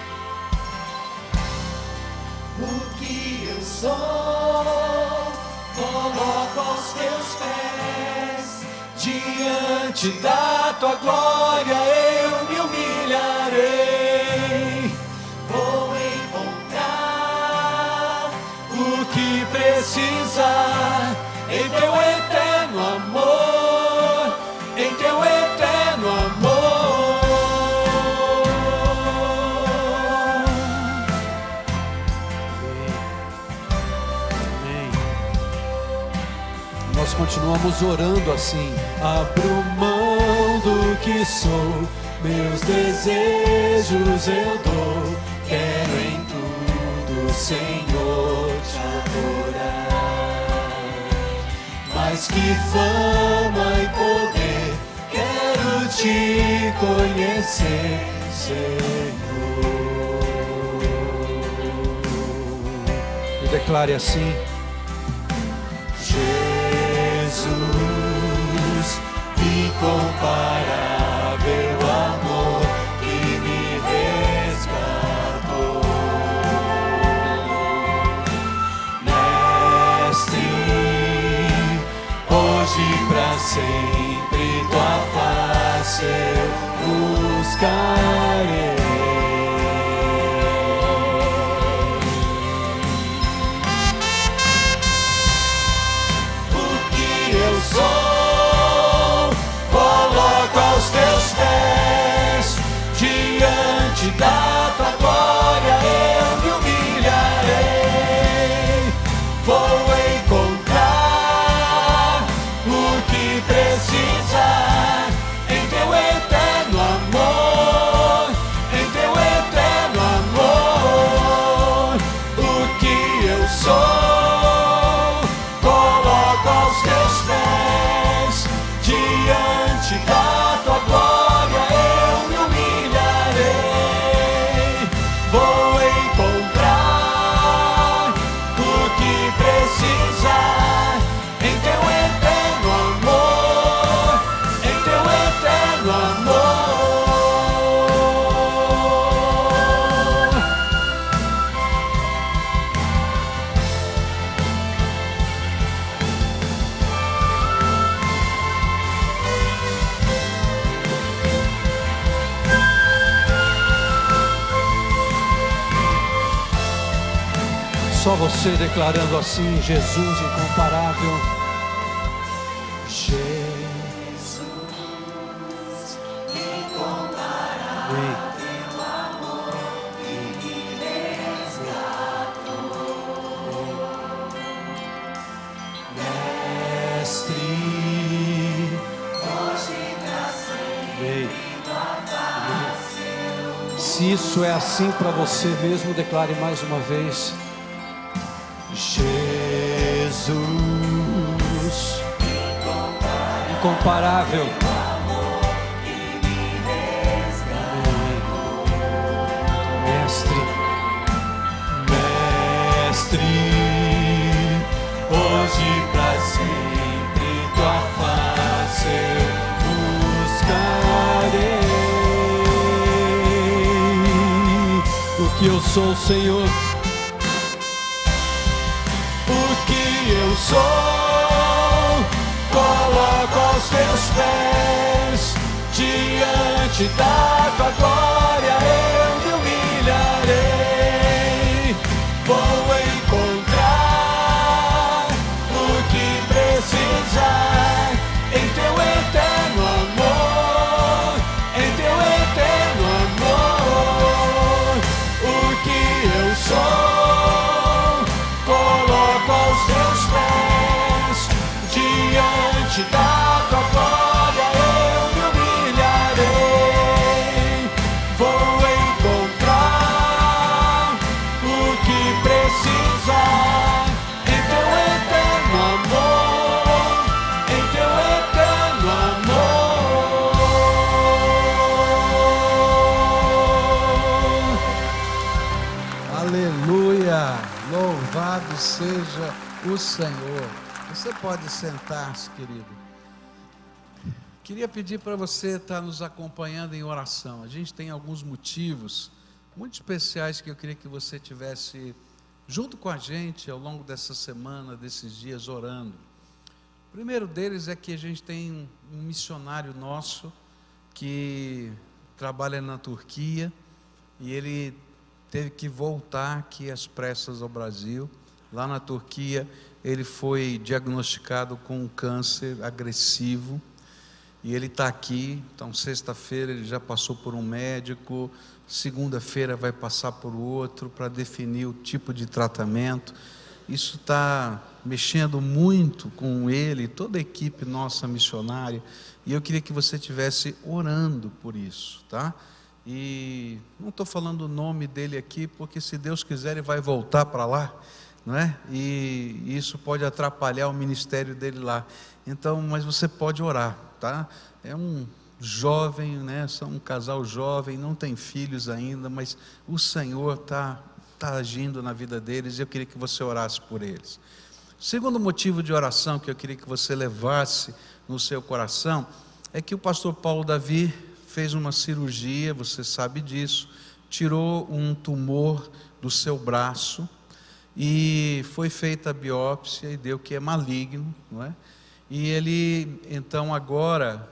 O que eu sou, coloco aos teus pés. Diante da tua glória eu me humilharei. Vou encontrar o que precisar em teu eterno amor, em teu eterno amor. Nós continuamos orando assim. Abro mão do que sou, meus desejos eu dou. Quero em tudo, Senhor, te adorar. Mais que fama e poder, quero te conhecer, Senhor. declare assim: Jesus, incomparável amor que me resgatou. Mestre, hoje pra sempre tua face eu buscarei. Coloco aos teus pés, diante da tua glória eu me humilharei. Vou encontrar o que precisar em teu eterno amor, em teu eterno amor. O que eu sou, coloco aos teus pés, diante da tua glória eu me humilharei. Vou encontrar o que precisar em teu eterno amor, em teu eterno amor. Só você declarando assim: Jesus incomparável. Jesus, incomparável amor que me resgatou. Mestre, hoje pra sempre tua face eu Se isso é assim para você mesmo, declare mais uma vez: Jesus, incomparável. Mestre, Mestre, hoje pra sempre tua face eu buscarei. o que eu sou, Senhor, Eu sou, coloco aos teus pés, diante da tua glória eu me humilharei. Vou encontrar o que precisar em teu eterno amor, em teu eterno amor. O que eu sou, coloco aos teus pés, diante da tua glória eu me humilharei. Vou encontrar o que precisar em teu eterno amor, em teu eterno amor. Aleluia! Louvado seja o Senhor. Você pode sentar-se, querido. Queria pedir para você estar nos acompanhando em oração. A gente tem alguns motivos muito especiais que eu queria que você tivesse junto com a gente ao longo dessa semana, desses dias, orando. O primeiro deles é que a gente tem um missionário nosso que trabalha na Turquia e ele teve que voltar aqui às pressas ao Brasil. Lá na Turquia ele foi diagnosticado com um câncer agressivo e ele está aqui. Então sexta-feira ele já passou por um médico, segunda-feira vai passar por outro para definir o tipo de tratamento. Isso está mexendo muito com ele, toda a equipe nossa missionária, e eu queria que você estivesse orando por isso, tá? E não estou falando o nome dele aqui, porque se Deus quiser ele vai voltar para lá, não é? E isso pode atrapalhar o ministério dele lá. Então, mas você pode orar, tá? É um jovem, né? São um casal jovem, não tem filhos ainda, mas o Senhor está está agindo na vida deles, e eu queria que você orasse por eles. O segundo motivo de oração que eu queria que você levasse no seu coração é que o pastor Paulo Davi fez uma cirurgia, você sabe disso, tirou um tumor do seu braço e foi feita a biópsia e deu que é maligno, não é? E ele então agora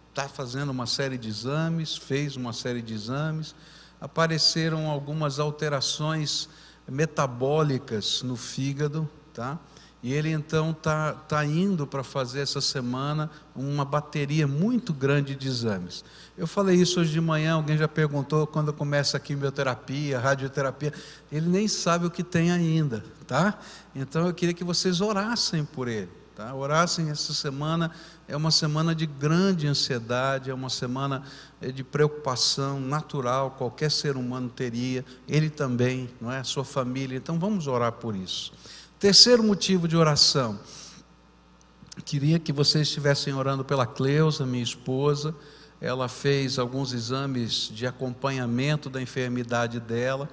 está fazendo uma série de exames, fez uma série de exames, apareceram algumas alterações metabólicas no fígado, tá? E ele então está indo para fazer essa semana uma bateria muito grande de exames. Eu falei isso hoje de manhã, alguém já perguntou quando começa a quimioterapia, radioterapia. Ele nem sabe o que tem ainda, tá? Então eu queria que vocês orassem por ele, tá? Orassem essa semana, é uma semana de grande ansiedade, é uma semana de preocupação natural, qualquer ser humano teria, ele também, não é? A sua família, então vamos orar por isso. Terceiro motivo de oração, queria que vocês estivessem orando pela Cleusa, minha esposa. Ela fez alguns exames de acompanhamento da enfermidade dela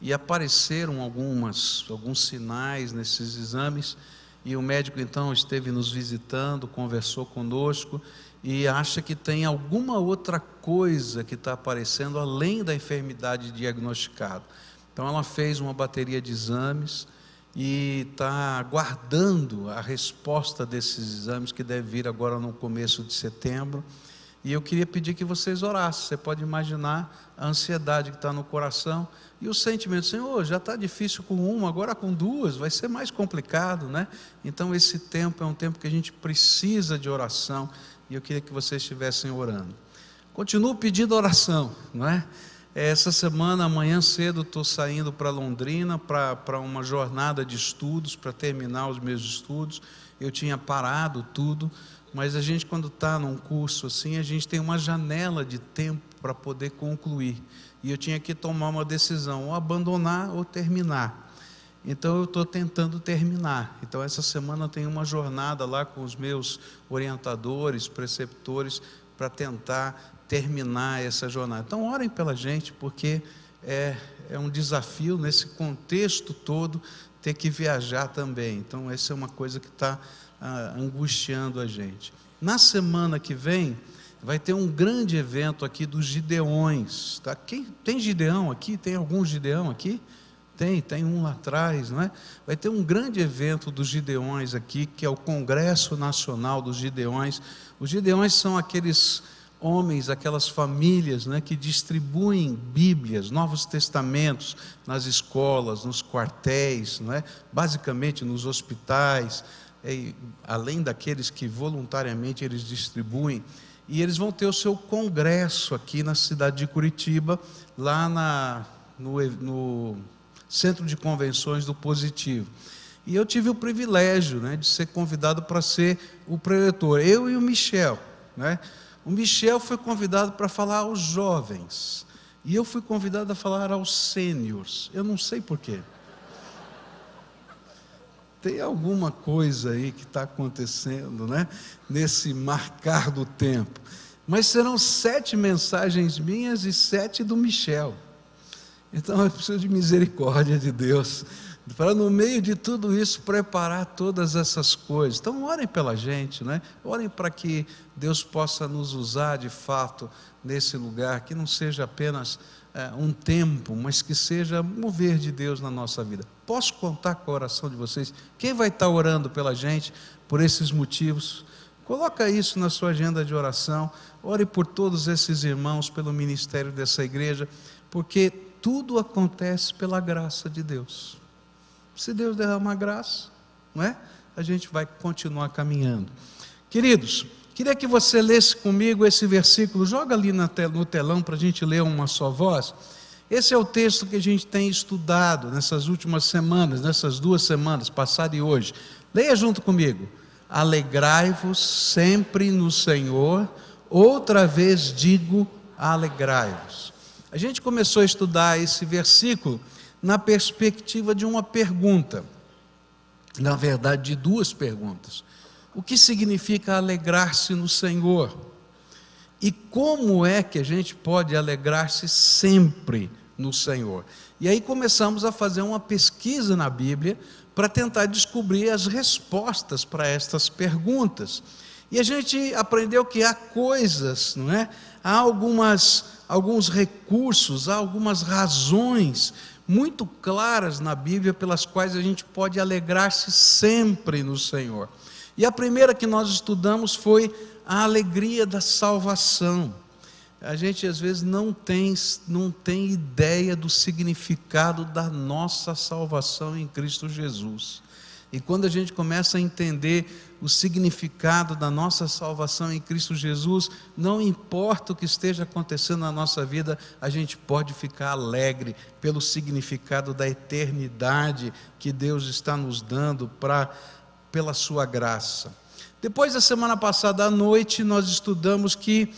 e apareceram alguns sinais nesses exames, e o médico então esteve nos visitando, conversou conosco e acha que tem alguma outra coisa que está aparecendo além da enfermidade diagnosticada. Então ela fez uma bateria de exames e está aguardando a resposta desses exames, que deve vir agora no começo de setembro. E eu queria pedir que vocês orassem. Você pode imaginar a ansiedade que está no coração e o sentimento: Senhor, já está difícil com uma, agora com duas vai ser mais complicado, né? Então esse tempo é um tempo que a gente precisa de oração, e eu queria que vocês estivessem orando. Continuo pedindo oração, não é? Essa semana, amanhã cedo, estou saindo para Londrina para uma jornada de estudos, para terminar os meus estudos. Eu tinha parado tudo, mas a gente, quando está num curso assim, a gente tem uma janela de tempo para poder concluir, e eu tinha que tomar uma decisão, ou abandonar ou terminar. Então eu estou tentando terminar. Então essa semana eu tenho uma jornada lá com os meus orientadores, preceptores, para tentar terminar essa jornada. Então orem pela gente, porque é um desafio nesse contexto todo ter que viajar também. Então essa é uma coisa que está angustiando a gente. Na semana que vem vai ter um grande evento aqui dos Gideões, tá? Quem tem Gideão aqui? Tem algum Gideão aqui? Tem um lá atrás, não é? Vai ter um grande evento dos Gideões aqui, que é o Congresso Nacional dos Gideões. Os Gideões são aqueles homens, aquelas famílias, né, que distribuem Bíblias, Novos Testamentos nas escolas, nos quartéis, não é? Basicamente nos hospitais, além daqueles que voluntariamente eles distribuem. E eles vão ter o seu congresso aqui na cidade de Curitiba, lá no Centro de Convenções do Positivo. E eu tive o privilégio, né, de ser convidado para ser o preletor, eu e o Michel, né? O Michel foi convidado para falar aos jovens, e eu fui convidado a falar aos sêniors. Eu não sei porquê. Tem alguma coisa aí que está acontecendo, né? Nesse marcar do tempo. Mas serão 7 mensagens minhas e 7 do Michel. Então eu preciso de misericórdia de Deus, para no meio de tudo isso preparar todas essas coisas. Então orem pela gente, né? Orem para que Deus possa nos usar de fato nesse lugar, que não seja apenas um tempo, mas que seja mover de Deus na nossa vida. Posso contar com a oração de vocês? Quem vai estar orando pela gente por esses motivos? Coloca isso na sua agenda de oração. Ore por todos esses irmãos, pelo ministério dessa igreja, porque tudo acontece pela graça de Deus. Se Deus derramar graça, não é? A gente vai continuar caminhando. Queridos, queria que você lesse comigo esse versículo. Joga ali no telão para a gente ler uma só voz. Esse é o texto que a gente tem estudado nessas últimas semanas, nessas 2 semanas, passada e hoje. Leia junto comigo. Alegrai-vos sempre no Senhor. Outra vez digo, alegrai-vos. A gente começou a estudar esse versículo na perspectiva de uma pergunta, na verdade de 2 perguntas. O que significa alegrar-se no Senhor? E como é que a gente pode alegrar-se sempre no Senhor? E aí começamos a fazer uma pesquisa na Bíblia para tentar descobrir as respostas para estas perguntas. E a gente aprendeu que há coisas, não é? Há alguns recursos, há algumas razões muito claras na Bíblia pelas quais a gente pode alegrar-se sempre no Senhor. E a primeira que nós estudamos foi a alegria da salvação. A gente às vezes não tem ideia do significado da nossa salvação em Cristo Jesus. E quando a gente começa a entender o significado da nossa salvação em Cristo Jesus, não importa o que esteja acontecendo na nossa vida, a gente pode ficar alegre pelo significado da eternidade que Deus está nos dando pela sua graça. Depois da semana passada à noite, nós estudamos que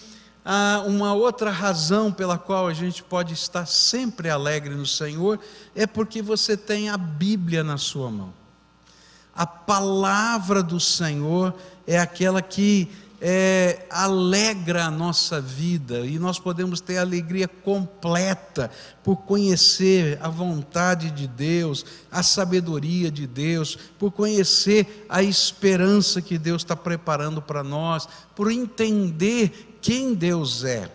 há uma outra razão pela qual a gente pode estar sempre alegre no Senhor, é porque você tem a Bíblia na sua mão. A palavra do Senhor é aquela que alegra a nossa vida, e nós podemos ter alegria completa por conhecer a vontade de Deus, a sabedoria de Deus, por conhecer a esperança que Deus está preparando para nós, por entender quem Deus é.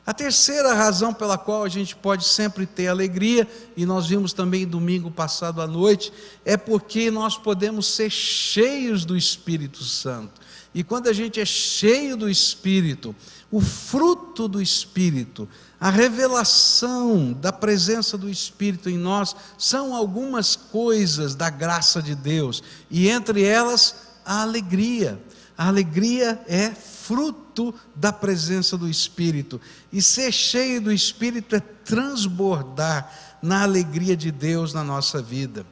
A terceira razão pela qual a gente pode sempre ter alegria, e nós vimos também domingo passado à noite, é porque nós podemos ser cheios do Espírito Santo. E quando a gente é cheio do Espírito, o fruto do Espírito, a revelação da presença do Espírito em nós, são algumas coisas da graça de Deus, e entre elas a alegria. A alegria é fruto da presença do Espírito, e ser cheio do Espírito é transbordar na alegria de Deus na nossa vida.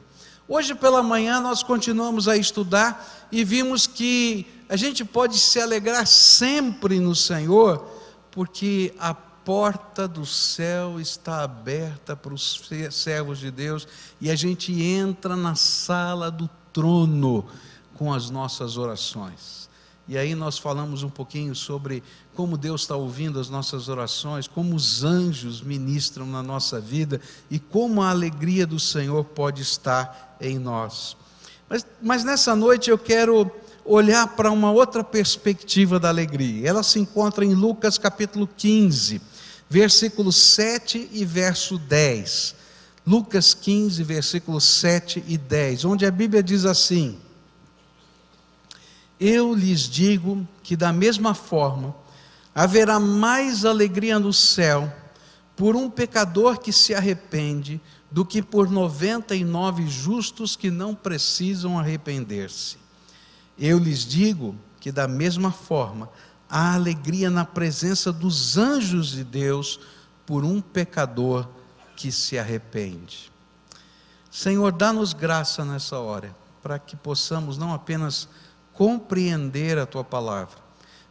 Hoje pela manhã nós continuamos a estudar e vimos que a gente pode se alegrar sempre no Senhor, porque a porta do céu está aberta para os servos de Deus, e a gente entra na sala do trono com as nossas orações. E aí nós falamos um pouquinho sobre como Deus está ouvindo as nossas orações, como os anjos ministram na nossa vida e como a alegria do Senhor pode estar em nós. Mas nessa noite eu quero olhar para uma outra perspectiva da alegria. Ela se encontra em Lucas capítulo 15, versículo 7 e verso 10. Lucas 15, versículos 7 e 10, onde a Bíblia diz assim: eu lhes digo que da mesma forma haverá mais alegria no céu por um pecador que se arrepende do que por 99 justos que não precisam arrepender-se. Eu lhes digo que da mesma forma há alegria na presença dos anjos de Deus por um pecador que se arrepende. Senhor, dá-nos graça nessa hora, para que possamos não apenas compreender a Tua palavra,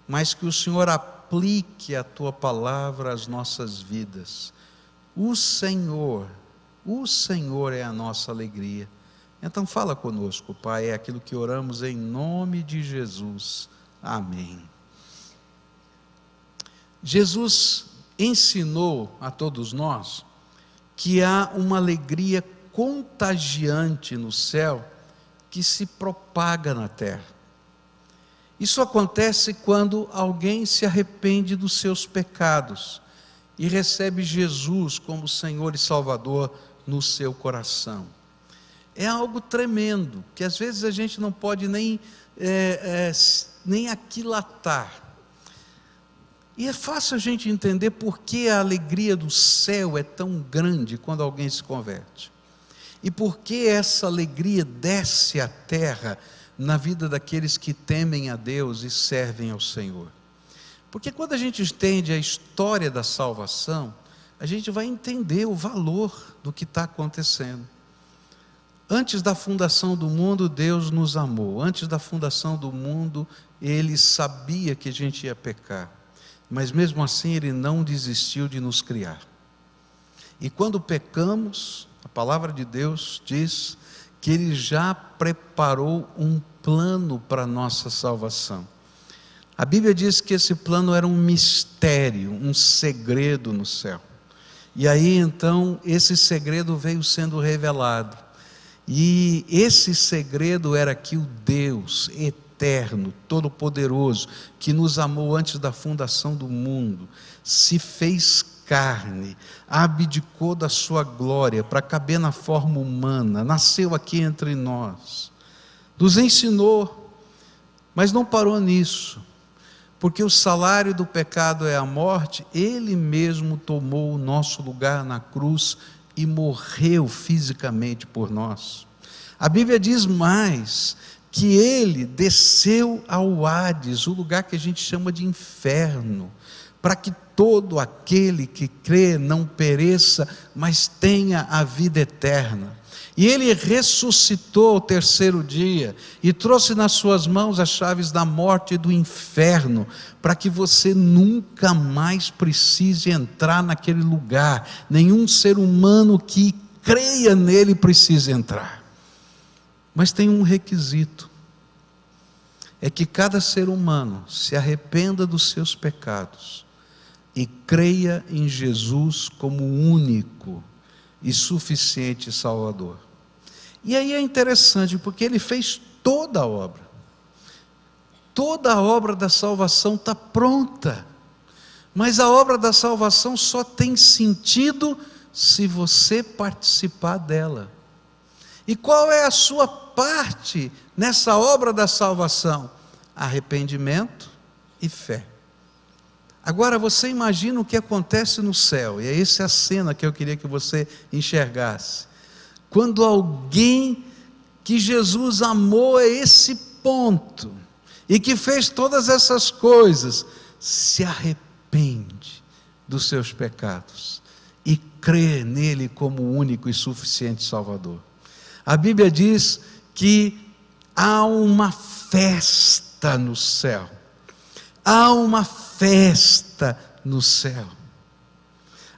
mas que o Senhor aplique a Tua palavra às nossas vidas. O Senhor é a nossa alegria. Então fala conosco, Pai, é aquilo que oramos em nome de Jesus. Amém. Jesus ensinou a todos nós que há uma alegria contagiante no céu que se propaga na terra. Isso acontece quando alguém se arrepende dos seus pecados e recebe Jesus como Senhor e Salvador no seu coração. É algo tremendo, que às vezes a gente não pode nem aquilatar. E é fácil a gente entender por que a alegria do céu é tão grande quando alguém se converte. E por que essa alegria desce à terra na vida daqueles que temem a Deus e servem ao Senhor. Porque quando a gente entende a história da salvação, a gente vai entender o valor do que está acontecendo. Antes da fundação do mundo, Deus nos amou. Antes da fundação do mundo, Ele sabia que a gente ia pecar. Mas mesmo assim, Ele não desistiu de nos criar. E quando pecamos, a palavra de Deus diz que Ele já preparou um plano para a nossa salvação. A Bíblia diz que esse plano era um mistério, um segredo no céu. E aí então esse segredo veio sendo revelado. E esse segredo era que o Deus eterno, todo-poderoso, que nos amou antes da fundação do mundo, se fez carne, abdicou da sua glória para caber na forma humana, nasceu aqui entre nós, nos ensinou, mas não parou nisso, porque o salário do pecado é a morte. Ele mesmo tomou o nosso lugar na cruz e morreu fisicamente por nós. A Bíblia diz mais, que ele desceu ao Hades, o lugar que a gente chama de inferno, para que todo aquele que crê não pereça, mas tenha a vida eterna. E ele ressuscitou ao terceiro dia, e trouxe nas suas mãos as chaves da morte e do inferno, para que você nunca mais precise entrar naquele lugar. Nenhum ser humano que creia nele precisa entrar. Mas tem um requisito, é que cada ser humano se arrependa dos seus pecados, e creia em Jesus como único e suficiente Salvador. E aí é interessante, porque ele fez toda a obra. Toda a obra da salvação está pronta. Mas a obra da salvação só tem sentido se você participar dela. E qual é a sua parte nessa obra da salvação? Arrependimento e fé. Agora você imagina o que acontece no céu, e essa é a cena que eu queria que você enxergasse. Quando alguém que Jesus amou a esse ponto, e que fez todas essas coisas, se arrepende dos seus pecados, e crê nele como o único e suficiente Salvador. A Bíblia diz que há uma festa no céu, há uma festa no céu,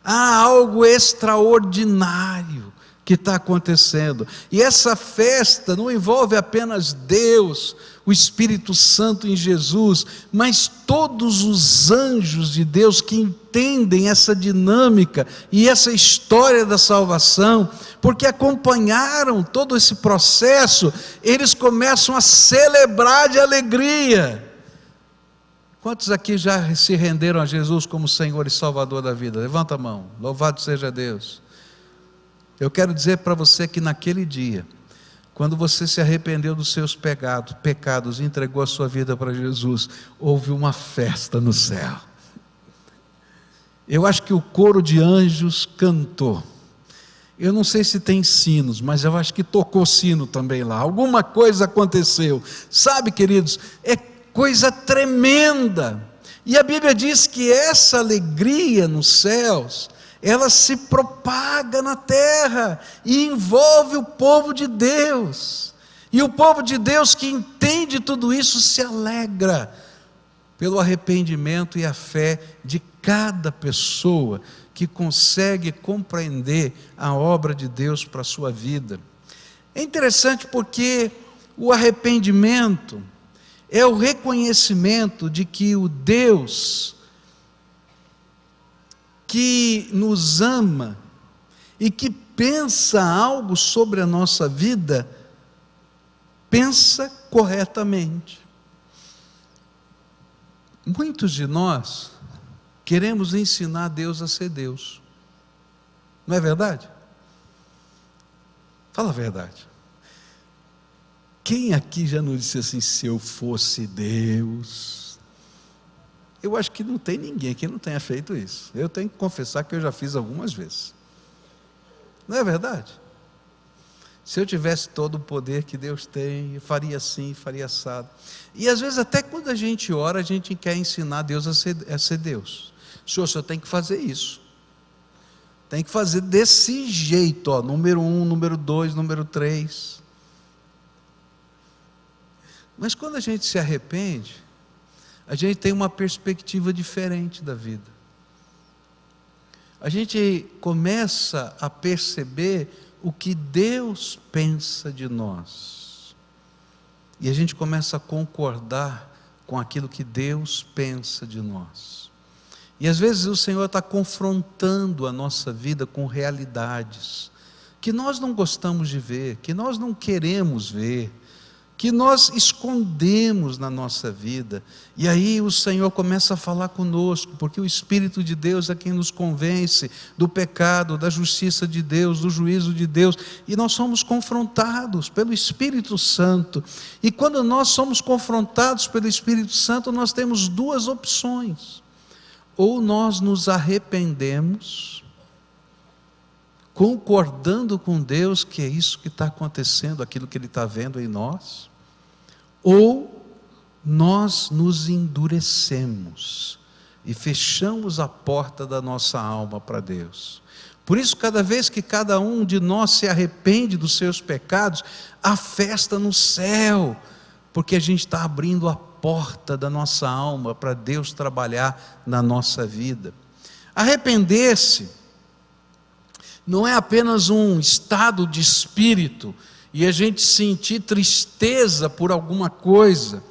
há algo extraordinário que está acontecendo, e essa festa não envolve apenas Deus, o Espírito Santo em Jesus, mas todos os anjos de Deus que entendem essa dinâmica e essa história da salvação, porque acompanharam todo esse processo. Eles começam a celebrar de alegria. Quantos aqui já se renderam a Jesus como Senhor e Salvador da vida? Levanta a mão, louvado seja Deus. Eu quero dizer para você que naquele dia, quando você se arrependeu dos seus pecados e entregou a sua vida para Jesus, houve uma festa no céu. Eu acho que o coro de anjos cantou. Eu não sei se tem sinos, mas eu acho que tocou sino também lá. Alguma coisa aconteceu. Sabe, queridos, é coisa tremenda. E a Bíblia diz que essa alegria nos céus, ela se propaga na terra e envolve o povo de Deus. E o povo de Deus que entende tudo isso se alegra pelo arrependimento e a fé de cada pessoa que consegue compreender a obra de Deus para a sua vida. É interessante porque o arrependimento é o reconhecimento de que o Deus que nos ama e que pensa algo sobre a nossa vida, pensa corretamente. Muitos de nós queremos ensinar Deus a ser Deus, não é verdade? Fala a verdade. Quem aqui já não disse assim, se eu fosse Deus? Eu acho que não tem ninguém que não tenha feito isso. Eu tenho que confessar que eu já fiz algumas vezes. Não é verdade? Se eu tivesse todo o poder que Deus tem, eu faria assim, faria assado. E às vezes até quando a gente ora, a gente quer ensinar Deus a ser Deus. Senhor tem que fazer isso. Tem que fazer desse jeito, ó, número 1, número 2, número 3. Mas quando a gente se arrepende, a gente tem uma perspectiva diferente da vida. A gente começa a perceber o que Deus pensa de nós. E a gente começa a concordar com aquilo que Deus pensa de nós. E às vezes o Senhor está confrontando a nossa vida com realidades que nós não gostamos de ver, que nós não queremos ver, que nós escondemos na nossa vida. E aí o Senhor começa a falar conosco, porque o Espírito de Deus é quem nos convence do pecado, da justiça de Deus, do juízo de Deus, e nós somos confrontados pelo Espírito Santo. E quando nós somos confrontados pelo Espírito Santo, nós temos duas opções: ou nós nos arrependemos, concordando com Deus que é isso que está acontecendo, aquilo que Ele está vendo em nós, ou nós nos endurecemos e fechamos a porta da nossa alma para Deus. Por isso, cada vez que cada um de nós se arrepende dos seus pecados, há festa no céu, porque a gente está abrindo a porta da nossa alma para Deus trabalhar na nossa vida. Arrepender-se não é apenas um estado de espírito e a gente sentir tristeza por alguma coisa,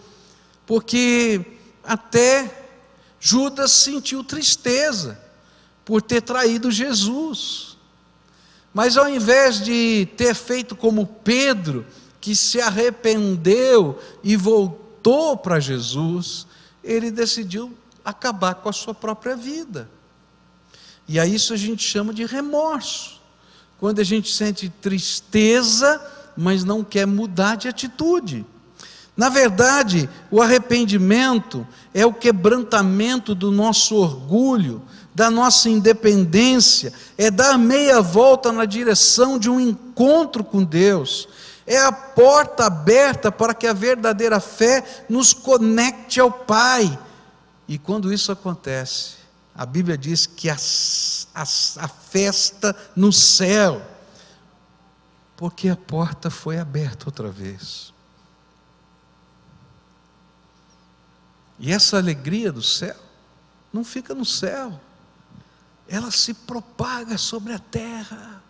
porque até Judas sentiu tristeza por ter traído Jesus, mas ao invés de ter feito como Pedro, que se arrependeu e voltou para Jesus, ele decidiu acabar com a sua própria vida. E a isso a gente chama de remorso, quando a gente sente tristeza, mas não quer mudar de atitude. Na verdade, o arrependimento é o quebrantamento do nosso orgulho, da nossa independência, é dar meia volta na direção de um encontro com Deus, é a porta aberta para que a verdadeira fé nos conecte ao Pai. E quando isso acontece, a Bíblia diz que a festa no céu, porque a porta foi aberta outra vez. E essa alegria do céu não fica no céu, ela se propaga sobre a terra.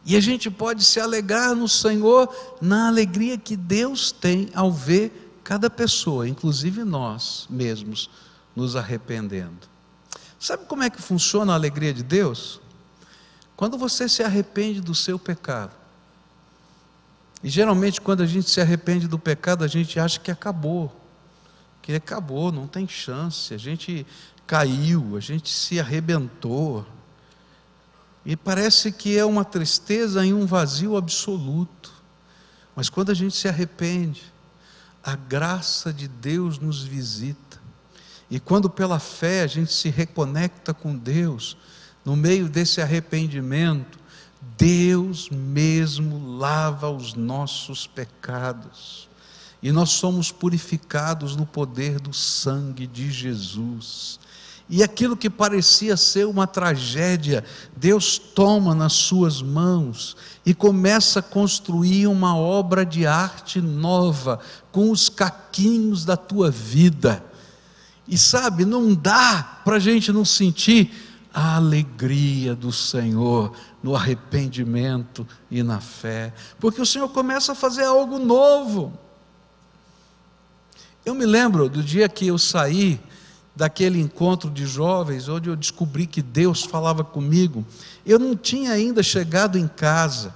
E a gente pode se alegrar no Senhor, na alegria que Deus tem ao ver cada pessoa, inclusive nós mesmos, nos arrependendo. Sabe como é que funciona a alegria de Deus? Quando você se arrepende do seu pecado. E geralmente quando a gente se arrepende do pecado, a gente acha que acabou, não tem chance, a gente caiu, a gente se arrebentou. E parece que é uma tristeza e um vazio absoluto. Mas quando a gente se arrepende, a graça de Deus nos visita. E quando pela fé a gente se reconecta com Deus, no meio desse arrependimento, Deus mesmo lava os nossos pecados. E nós somos purificados no poder do sangue de Jesus. E aquilo que parecia ser uma tragédia, Deus toma nas suas mãos e começa a construir uma obra de arte nova, com os caquinhos da tua vida. E sabe, não dá para a gente não sentir a alegria do Senhor no arrependimento e na fé, porque o Senhor começa a fazer algo novo. Eu me lembro do dia que eu saí daquele encontro de jovens, onde eu descobri que Deus falava comigo. Eu não tinha ainda chegado em casa,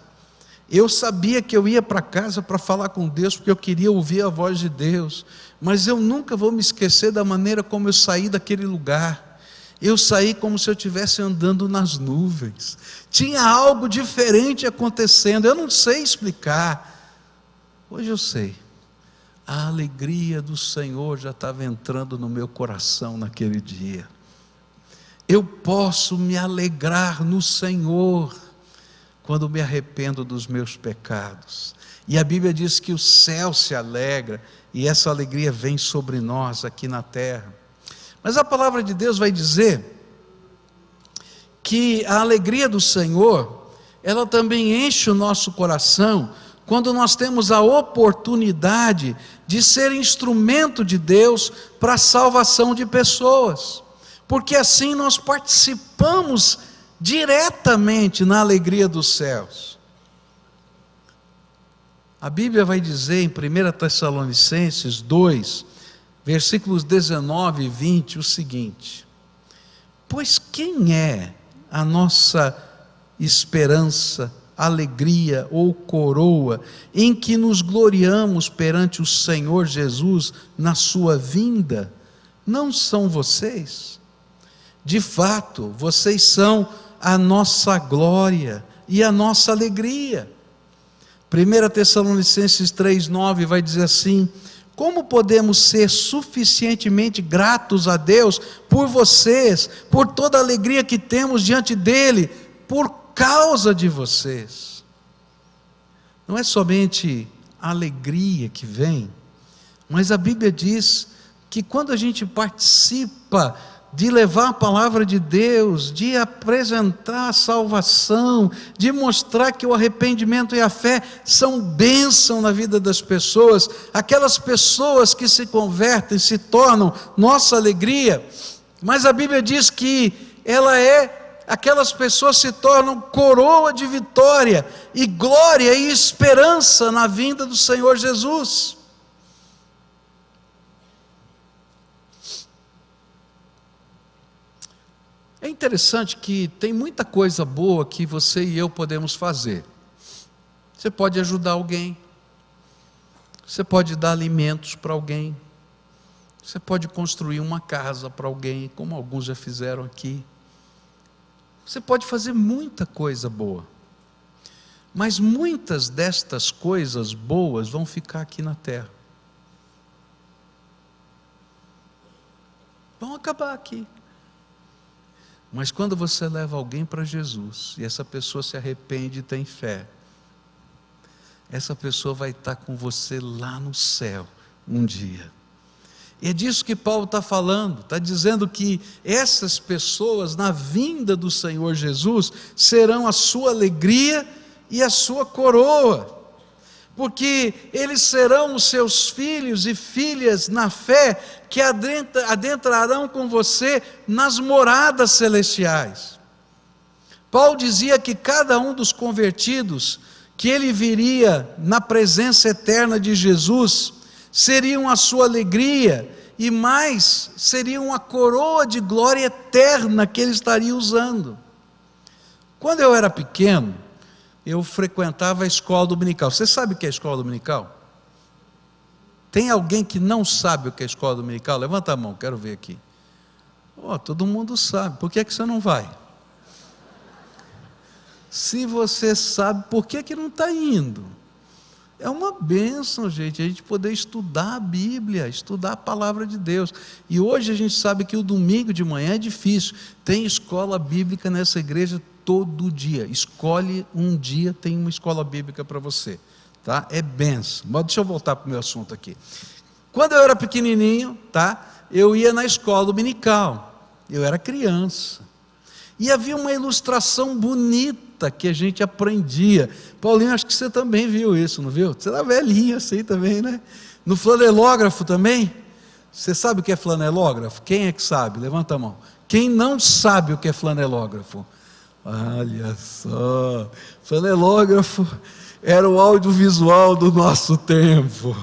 eu sabia que eu ia para casa para falar com Deus, porque eu queria ouvir a voz de Deus, mas eu nunca vou me esquecer da maneira como eu saí daquele lugar. Eu saí como se eu estivesse andando nas nuvens, tinha algo diferente acontecendo, eu não sei explicar, hoje eu sei. A alegria do Senhor já estava entrando no meu coração naquele dia. Eu posso me alegrar no Senhor quando me arrependo dos meus pecados. E a Bíblia diz que o céu se alegra e essa alegria vem sobre nós aqui na terra. Mas a palavra de Deus vai dizer que a alegria do Senhor, ela também enche o nosso coração quando nós temos a oportunidade de ser instrumento de Deus para a salvação de pessoas, porque assim nós participamos diretamente na alegria dos céus. A Bíblia vai dizer em 1 Tessalonicenses 2, versículos 19 e 20, o seguinte: Pois quem é a nossa esperança, alegria ou coroa em que nos gloriamos perante o Senhor Jesus na sua vinda? Não são vocês? De fato, vocês são a nossa glória e a nossa alegria. 1 Tessalonicenses 3,9 vai dizer assim: como podemos ser suficientemente gratos a Deus por vocês, por toda a alegria que temos diante dEle, por causa de vocês? Não é somente a alegria que vem, mas a Bíblia diz que quando a gente participa de levar a palavra de Deus, de apresentar a salvação, de mostrar que o arrependimento e a fé são bênção na vida das pessoas, aquelas pessoas que se convertem se tornam nossa alegria, mas a Bíblia diz que aquelas pessoas se tornam coroa de vitória e glória e esperança na vinda do Senhor Jesus. É interessante que tem muita coisa boa que você e eu podemos fazer. Você pode ajudar alguém, você pode dar alimentos para alguém, você pode construir uma casa para alguém, como alguns já fizeram aqui. Você pode fazer muita coisa boa, mas muitas destas coisas boas vão ficar aqui na terra, vão acabar aqui. Mas quando você leva alguém para Jesus, e essa pessoa se arrepende e tem fé, essa pessoa vai estar com você lá no céu, um dia. E é disso que Paulo está falando, está dizendo que essas pessoas, na vinda do Senhor Jesus, serão a sua alegria e a sua coroa, porque eles serão os seus filhos e filhas na fé, que adentrarão com você nas moradas celestiais. Paulo dizia que cada um dos convertidos, que ele viria na presença eterna de Jesus, seriam a sua alegria, e mais, seriam a coroa de glória eterna que ele estaria usando. Quando eu era pequeno, eu frequentava a escola dominical. Você sabe o que é a escola dominical? Tem alguém que não sabe o que é a escola dominical? Levanta a mão, quero ver aqui. Todo mundo sabe, por que você não vai? Se você sabe, por que não está indo? É uma bênção, gente, a gente poder estudar a Bíblia, estudar a palavra de Deus. E hoje a gente sabe que o domingo de manhã é difícil. Tem escola bíblica nessa igreja todo dia. Escolhe um dia, tem uma escola bíblica para você. Tá? É bênção. Mas deixa eu voltar para o meu assunto aqui. Quando eu era pequenininho, eu ia na escola dominical. Eu era criança. E havia uma ilustração bonita que a gente aprendia. Paulinho, acho que você também viu isso, não viu? Você era velhinho assim também, né? No flanelógrafo também. Você sabe o que é flanelógrafo? Quem é que sabe? Levanta a mão. Quem não sabe o que é flanelógrafo? Olha só. Flanelógrafo era o audiovisual do nosso tempo.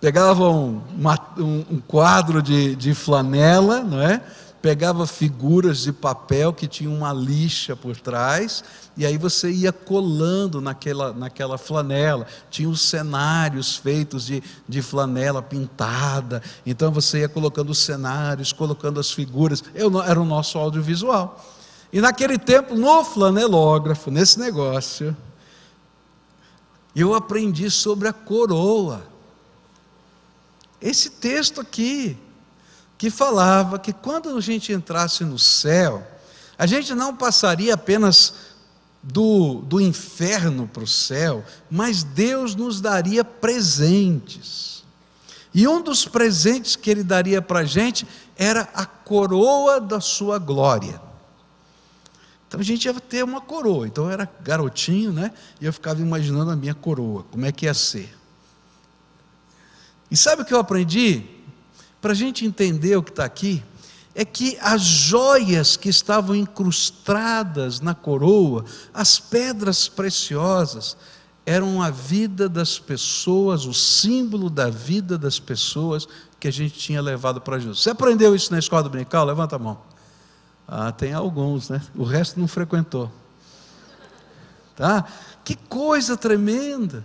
Pegava um quadro de flanela, não é? Pegava figuras de papel que tinham uma lixa por trás, e aí você ia colando naquela flanela. Tinha os cenários feitos de flanela pintada, então você ia colocando os cenários, colocando as figuras. Era o nosso audiovisual. E naquele tempo, no flanelógrafo, nesse negócio, eu aprendi sobre a coroa. Esse texto aqui, que falava que quando a gente entrasse no céu, a gente não passaria apenas do inferno para o céu, mas Deus nos daria presentes. E um dos presentes que Ele daria para a gente era a coroa da sua glória. Então a gente ia ter uma coroa. Então eu era garotinho, né? E eu ficava imaginando a minha coroa, como é que ia ser. E sabe o que eu aprendi? Para a gente entender o que está aqui, é que as joias que estavam incrustadas na coroa, as pedras preciosas, eram a vida das pessoas, o símbolo da vida das pessoas que a gente tinha levado para Jesus. Você aprendeu isso na escola dominical? Levanta a mão. Ah, tem alguns, né? O resto não frequentou. Tá? Que coisa tremenda.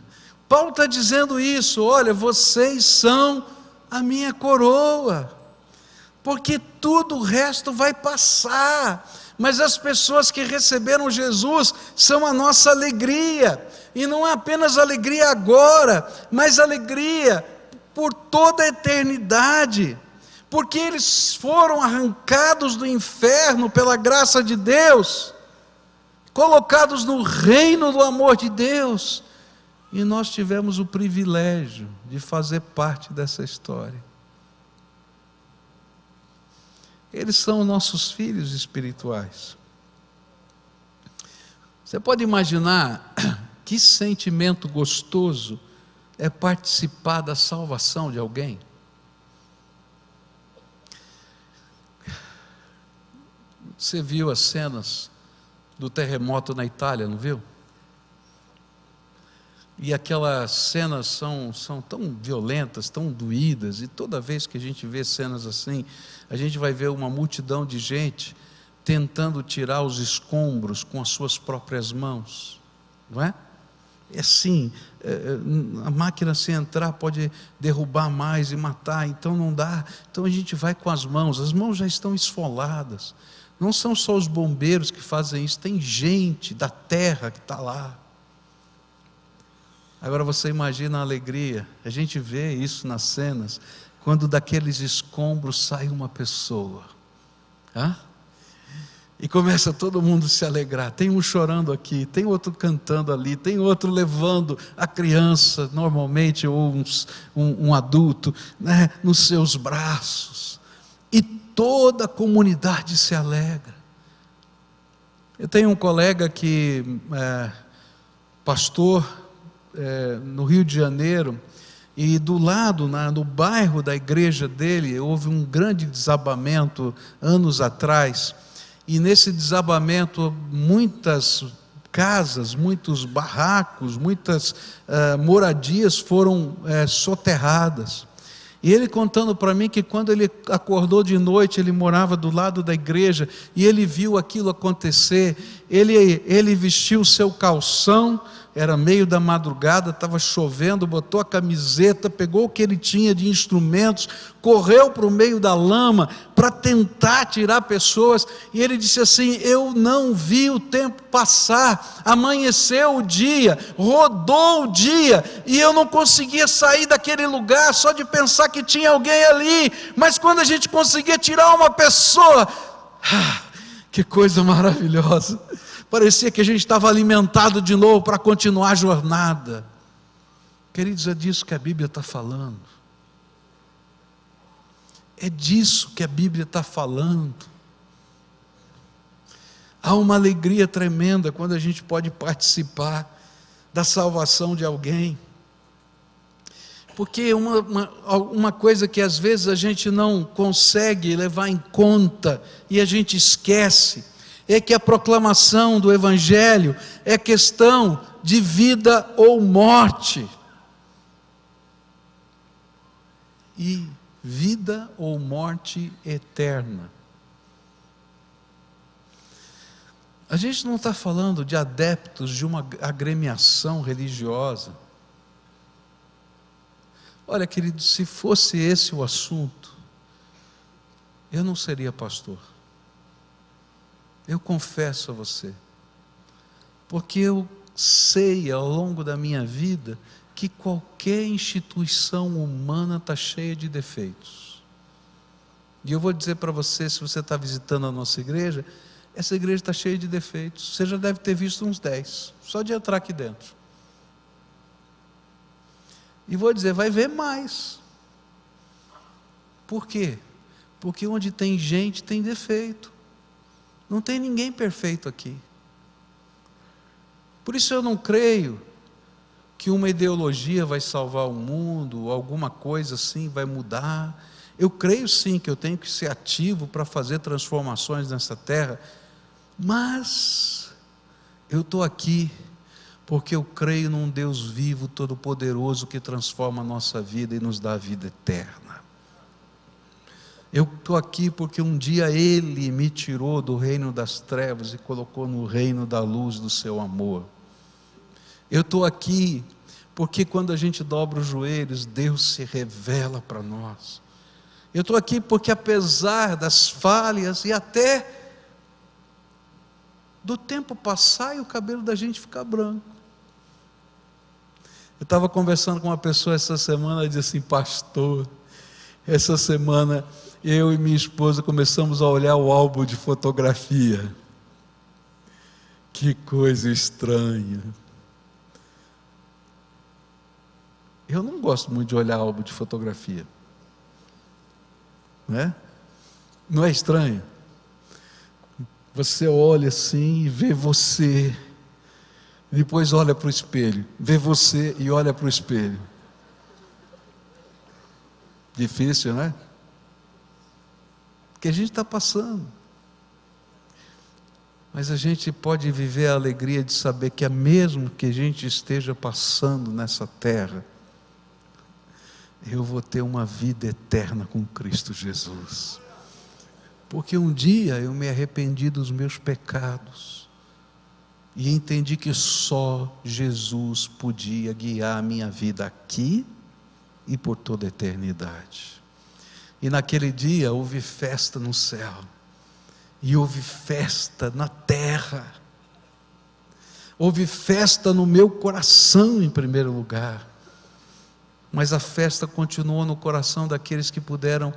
Paulo está dizendo isso: olha, vocês são a minha coroa, porque tudo o resto vai passar, mas as pessoas que receberam Jesus são a nossa alegria, e não é apenas alegria agora, mas alegria por toda a eternidade, porque eles foram arrancados do inferno pela graça de Deus, colocados no reino do amor de Deus, e nós tivemos o privilégio de fazer parte dessa história. Eles são nossos filhos espirituais. Você pode imaginar que sentimento gostoso é participar da salvação de alguém? Você viu as cenas do terremoto na Itália, não viu? E aquelas cenas são tão violentas, tão doídas, e toda vez que a gente vê cenas assim, a gente vai ver uma multidão de gente tentando tirar os escombros com as suas próprias mãos, não é? É assim, a máquina, se entrar, pode derrubar mais e matar, então não dá, então a gente vai com as mãos já estão esfoladas. Não são só os bombeiros que fazem isso, tem gente da terra que está lá. Agora você imagina a alegria, a gente vê isso nas cenas, quando daqueles escombros sai uma pessoa, e começa todo mundo a se alegrar, tem um chorando aqui, tem outro cantando ali, tem outro levando a criança, normalmente, ou um adulto, né, nos seus braços, e toda a comunidade se alegra. Eu tenho um colega que pastor no Rio de Janeiro, e do lado, no bairro da igreja dele, houve um grande desabamento anos atrás, e nesse desabamento muitas casas, muitos barracos, muitas moradias foram soterradas. E ele contando para mim que quando ele acordou de noite, ele morava do lado da igreja, e ele viu aquilo acontecer, ele vestiu o seu calção, era meio da madrugada, estava chovendo, botou a camiseta, pegou o que ele tinha de instrumentos, correu para o meio da lama, para tentar tirar pessoas, e ele disse assim: eu não vi o tempo passar, amanheceu o dia, rodou o dia, e eu não conseguia sair daquele lugar, só de pensar que tinha alguém ali, mas quando a gente conseguia tirar uma pessoa, que coisa maravilhosa, parecia que a gente estava alimentado de novo para continuar a jornada. Queridos, é disso que a Bíblia está falando. É disso que a Bíblia está falando. Há uma alegria tremenda quando a gente pode participar da salvação de alguém. Porque uma coisa que às vezes a gente não consegue levar em conta e a gente esquece, é que a proclamação do Evangelho é questão de vida ou morte. E vida ou morte eterna. A gente não está falando de adeptos de uma agremiação religiosa. Olha, querido, se fosse esse o assunto, eu não seria pastor. Eu confesso a você, porque eu sei ao longo da minha vida que qualquer instituição humana está cheia de defeitos. E eu vou dizer para você, se você está visitando a nossa igreja, essa igreja está cheia de defeitos. Você já deve ter visto uns 10, só de entrar aqui dentro. E vou dizer, vai ver mais. Por quê? Porque onde tem gente tem defeito. Não tem ninguém perfeito aqui. Por isso eu não creio que uma ideologia vai salvar o mundo, ou alguma coisa assim vai mudar. Eu creio sim que eu tenho que ser ativo para fazer transformações nessa terra, mas eu estou aqui porque eu creio num Deus vivo, todo-poderoso, que transforma a nossa vida e nos dá a vida eterna. Eu estou aqui porque um dia Ele me tirou do reino das trevas e colocou no reino da luz do seu amor. Eu estou aqui porque quando a gente dobra os joelhos, Deus se revela para nós. Eu estou aqui porque apesar das falhas e até do tempo passar e o cabelo da gente ficar branco. Eu estava conversando com uma pessoa essa semana, ela disse assim: pastor, essa semana eu e minha esposa começamos a olhar o álbum de fotografia. Que coisa estranha. Eu não gosto muito de olhar álbum de fotografia. Não é? Não é estranho? Você olha assim e vê você, depois olha para o espelho, vê você e olha para o espelho. Difícil, né? Porque a gente está passando. Mas a gente pode viver a alegria de saber que mesmo que a gente esteja passando nessa terra, eu vou ter uma vida eterna com Cristo Jesus. Porque um dia eu me arrependi dos meus pecados e entendi que só Jesus podia guiar a minha vida aqui e por toda a eternidade. E naquele dia houve festa no céu e houve festa na terra. Houve festa no meu coração em primeiro lugar. Mas a festa continuou no coração daqueles que puderam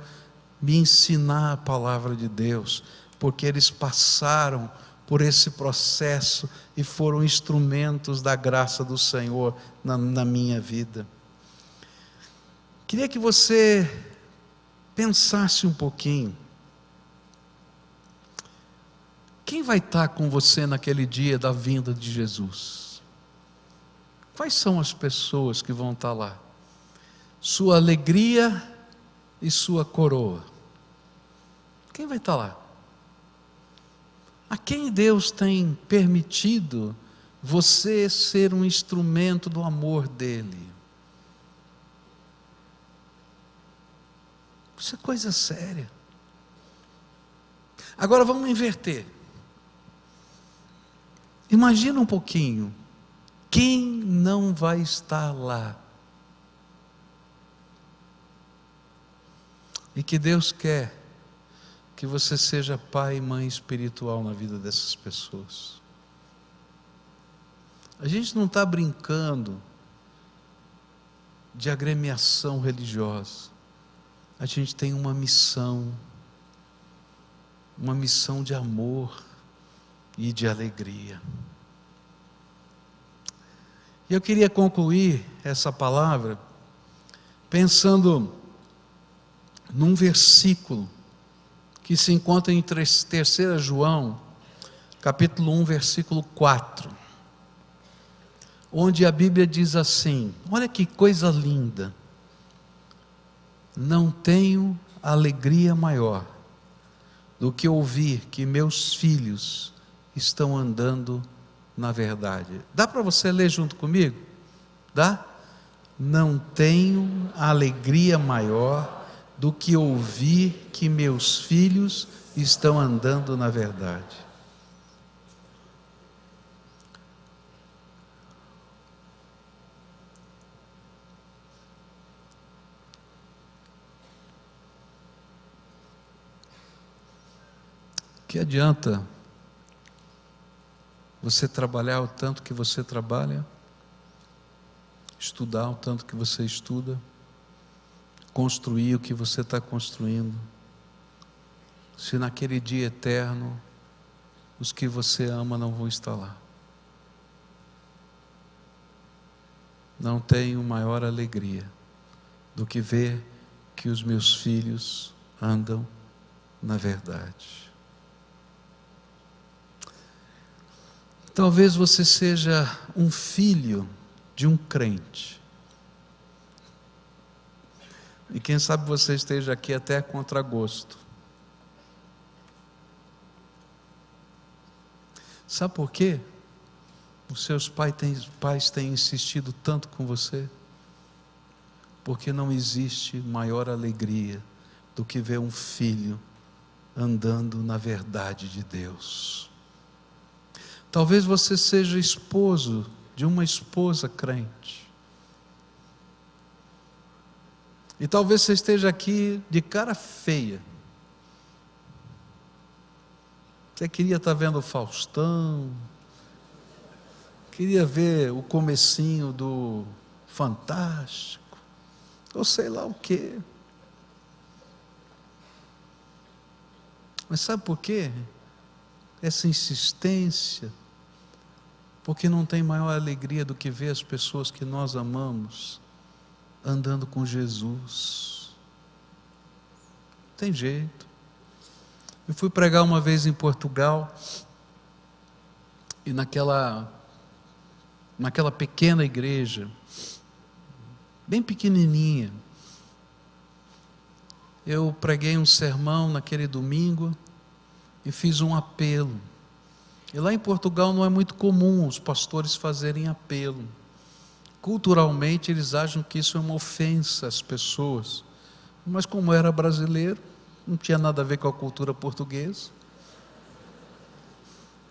me ensinar a palavra de Deus, porque eles passaram por esse processo e foram instrumentos da graça do Senhor na minha vida. Queria que você pensasse um pouquinho. Quem vai estar com você naquele dia da vinda de Jesus? Quais são as pessoas que vão estar lá? Sua alegria e sua coroa. Quem vai estar lá? A quem Deus tem permitido você ser um instrumento do amor dele? Isso é coisa séria. Agora vamos inverter. Imagina um pouquinho. Quem não vai estar lá? E que Deus quer que você seja pai e mãe espiritual na vida dessas pessoas. A gente não está brincando de agremiação religiosa. A gente tem uma missão de amor e de alegria. E eu queria concluir essa palavra pensando num versículo que se encontra em 3 João, capítulo 1, versículo 4, onde a Bíblia diz assim, olha que coisa linda: não tenho alegria maior do que ouvir que meus filhos estão andando na verdade. Dá para você ler junto comigo? Dá? Não tenho alegria maior do que ouvir que meus filhos estão andando na verdade. Que adianta você trabalhar o tanto que você trabalha, estudar o tanto que você estuda, construir o que você está construindo, se naquele dia eterno os que você ama não vão estar lá? Não tenho maior alegria do que ver que os meus filhos andam na verdade. Talvez você seja um filho de um crente. E quem sabe você esteja aqui até a contragosto. Sabe por quê? Os seus pais têm insistido tanto com você, porque não existe maior alegria do que ver um filho andando na verdade de Deus. Talvez você seja esposo de uma esposa crente. E talvez você esteja aqui de cara feia. Você queria estar vendo o Faustão, queria ver o comecinho do Fantástico, ou sei lá o quê. Mas sabe por quê? Essa insistência, porque não tem maior alegria do que ver as pessoas que nós amamos andando com Jesus. Tem jeito. Eu fui pregar uma vez em Portugal, e naquela pequena igreja, bem pequenininha, eu preguei um sermão naquele domingo e fiz um apelo. E lá em Portugal não é muito comum os pastores fazerem apelo. Culturalmente eles acham que isso é uma ofensa às pessoas, mas como eu era brasileiro, não tinha nada a ver com a cultura portuguesa,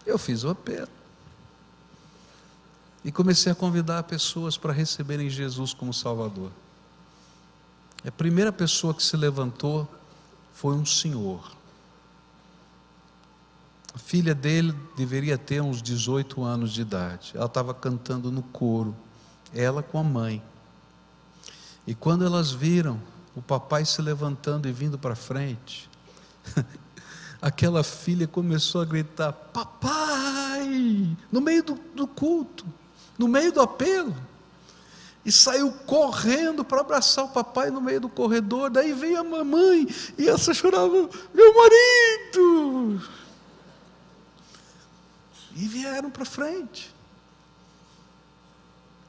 eu fiz o apelo e comecei a convidar pessoas para receberem Jesus como Salvador. A primeira pessoa que se levantou foi um senhor. A filha dele deveria ter uns 18 anos de idade. Ela estava cantando no coro, ela com a mãe. E quando elas viram o papai se levantando e vindo para frente, aquela filha começou a gritar: papai! No meio do culto, no meio do apelo. E saiu correndo para abraçar o papai no meio do corredor. Daí veio a mamãe e essa chorava: meu marido! E vieram para frente.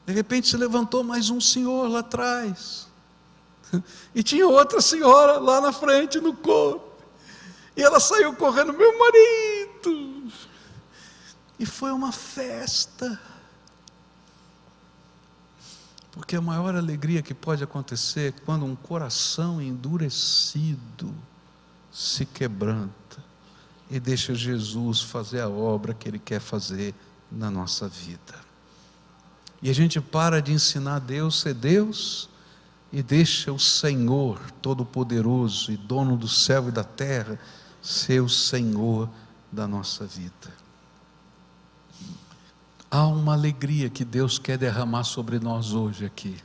De repente se levantou mais um senhor lá atrás. E tinha outra senhora lá na frente no coro. E ela saiu correndo: meu marido! E foi uma festa. Porque a maior alegria que pode acontecer é quando um coração endurecido se quebranta e deixa Jesus fazer a obra que Ele quer fazer na nossa vida. E a gente para de ensinar Deus ser Deus e deixa o Senhor Todo-Poderoso e dono do céu e da terra ser o Senhor da nossa vida. Há uma alegria que Deus quer derramar sobre nós hoje aqui.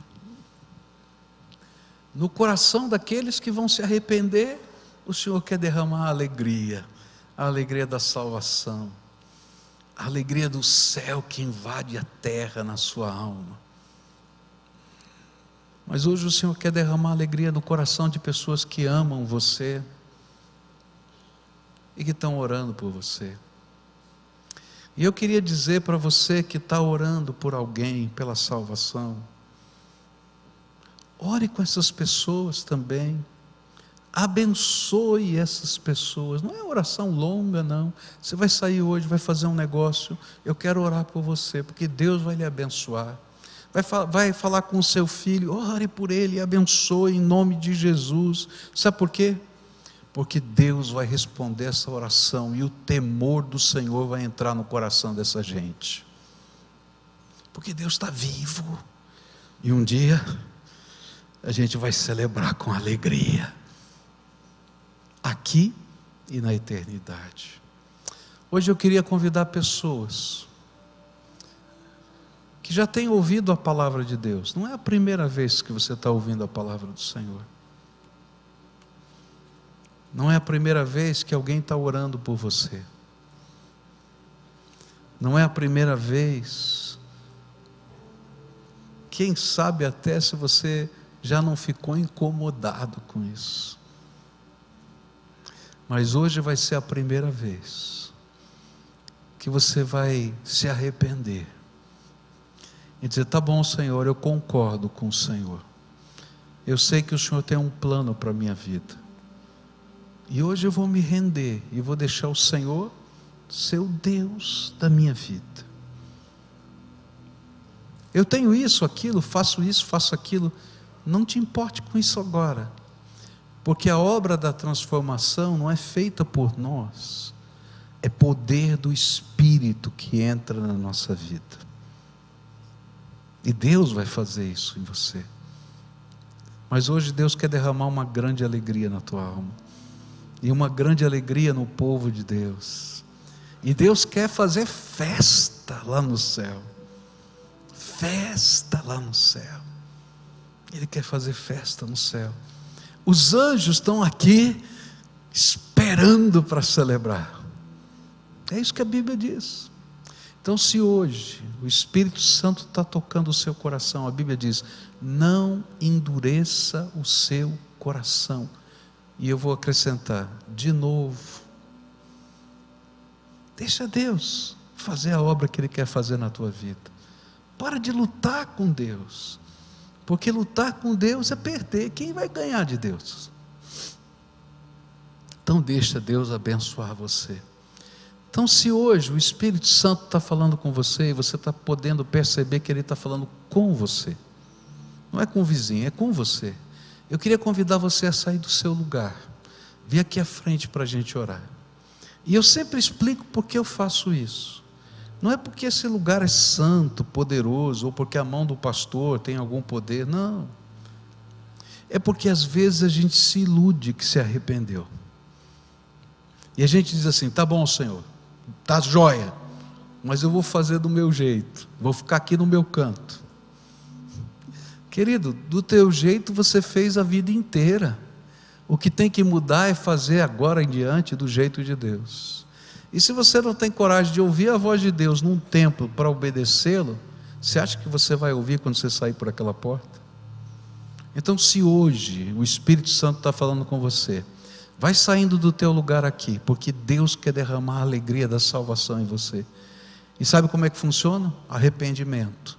No coração daqueles que vão se arrepender, o Senhor quer derramar a alegria da salvação, a alegria do céu que invade a terra na sua alma. Mas hoje o Senhor quer derramar a alegria no coração de pessoas que amam você e que estão orando por você. E eu queria dizer para você que está orando por alguém, pela salvação, ore com essas pessoas também, abençoe essas pessoas. Não é oração longa não, você vai sair hoje, vai fazer um negócio, eu quero orar por você, porque Deus vai lhe abençoar. Vai falar com o seu filho, ore por ele, abençoe em nome de Jesus. Sabe por quê? Porque Deus vai responder essa oração e o temor do Senhor vai entrar no coração dessa gente. Porque Deus está vivo. E um dia a gente vai celebrar com alegria. Aqui e na eternidade. Hoje eu queria convidar pessoas que já têm ouvido a palavra de Deus. Não é a primeira vez que você está ouvindo a palavra do Senhor. Não é a primeira vez que alguém está orando por você. Não é a primeira vez. Quem sabe até se você já não ficou incomodado com isso. Mas hoje vai ser a primeira vez que você vai se arrepender e dizer: tá bom, Senhor, eu concordo com o Senhor. Eu sei que o Senhor tem um plano para a minha vida. E hoje eu vou me render e vou deixar o Senhor ser o Deus da minha vida. Eu tenho isso, aquilo, faço aquilo. Não te importe com isso agora. Porque a obra da transformação não é feita por nós, é poder do Espírito que entra na nossa vida. E Deus vai fazer isso em você. Mas hoje Deus quer derramar uma grande alegria na tua alma, e uma grande alegria no povo de Deus. E Deus quer fazer festa lá no céu. Festa lá no céu. Ele quer fazer festa no céu. Os anjos estão aqui esperando para celebrar. É isso que a Bíblia diz. Então, se hoje o Espírito Santo está tocando o seu coração, a Bíblia diz: não endureça o seu coração. E eu vou acrescentar, de novo, deixa Deus fazer a obra que Ele quer fazer na tua vida. Para de lutar com Deus, porque lutar com Deus é perder. Quem vai ganhar de Deus? Então deixa Deus abençoar você. Então, se hoje o Espírito Santo está falando com você, e você está podendo perceber que Ele está falando com você, não é com o vizinho, é com você. Eu queria convidar você a sair do seu lugar, vir aqui à frente para a gente orar. E eu sempre explico por que eu faço isso. Não é porque esse lugar é santo, poderoso, ou porque a mão do pastor tem algum poder, não. É porque às vezes a gente se ilude que se arrependeu. E a gente diz assim: tá bom, Senhor, tá jóia, mas eu vou fazer do meu jeito, vou ficar aqui no meu canto. Querido, do teu jeito você fez a vida inteira. O que tem que mudar é fazer agora em diante do jeito de Deus. E se você não tem coragem de ouvir a voz de Deus num templo para obedecê-lo, você acha que você vai ouvir quando você sair por aquela porta? Então, se hoje o Espírito Santo está falando com você, vai saindo do teu lugar aqui, porque Deus quer derramar a alegria da salvação em você. E sabe como é que funciona? Arrependimento.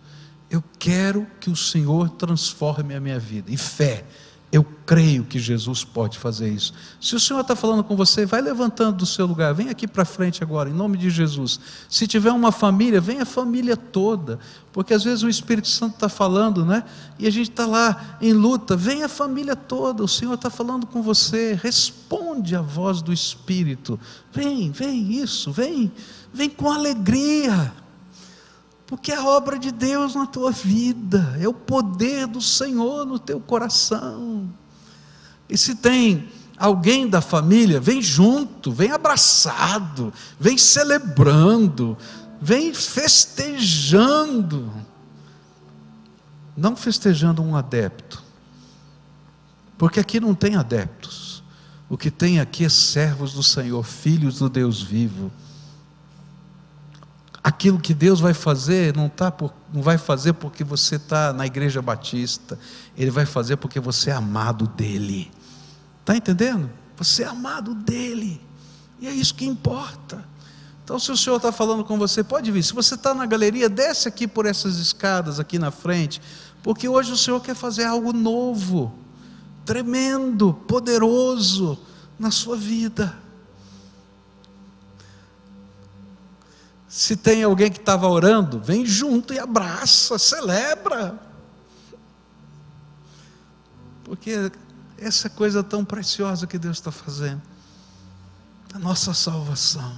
Eu quero que o Senhor transforme a minha vida. E fé. Eu creio que Jesus pode fazer isso. Se o Senhor está falando com você, vai levantando do seu lugar, vem aqui para frente agora, em nome de Jesus. Se tiver uma família, vem a família toda, porque às vezes o Espírito Santo está falando, né? E a gente está lá em luta, vem a família toda, o Senhor está falando com você, responde à voz do Espírito, vem isso, vem com alegria, porque é a obra de Deus na tua vida, é o poder do Senhor no teu coração. E se tem alguém da família, vem junto, vem abraçado, vem celebrando, vem festejando, não festejando um adepto, porque aqui não tem adeptos, o que tem aqui é servos do Senhor, filhos do Deus vivo. Aquilo que Deus vai fazer, não vai fazer porque você está na igreja batista, Ele vai fazer porque você é amado dEle, está entendendo? Você é amado dEle, e é isso que importa. Então, se o Senhor está falando com você, pode vir. Se você está na galeria, desce aqui por essas escadas aqui na frente, porque hoje o Senhor quer fazer algo novo, tremendo, poderoso na sua vida. Se tem alguém que estava orando, vem junto e abraça, celebra, porque essa coisa tão preciosa que Deus está fazendo, a nossa salvação,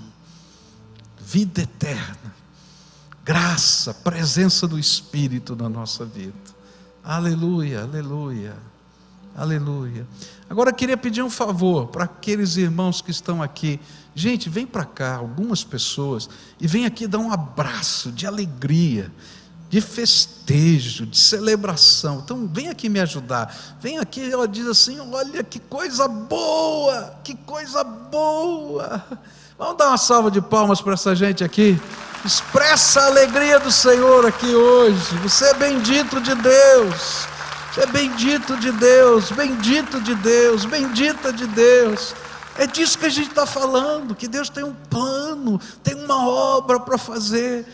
vida eterna, graça, presença do Espírito na nossa vida. Aleluia, aleluia, aleluia. Agora eu queria pedir um favor para aqueles irmãos que estão aqui. Gente, vem para cá, algumas pessoas, e vem aqui dar um abraço de alegria, de festejo, de celebração. Então vem aqui me ajudar. Vem aqui, ela diz assim: olha que coisa boa, que coisa boa. Vamos dar uma salva de palmas para essa gente aqui. Expressa a alegria do Senhor aqui hoje. Você é bendito de Deus. Você é bendito de Deus, bendito de Deus, bendita de Deus. É disso que a gente está falando, que Deus tem um plano, tem uma obra para fazer.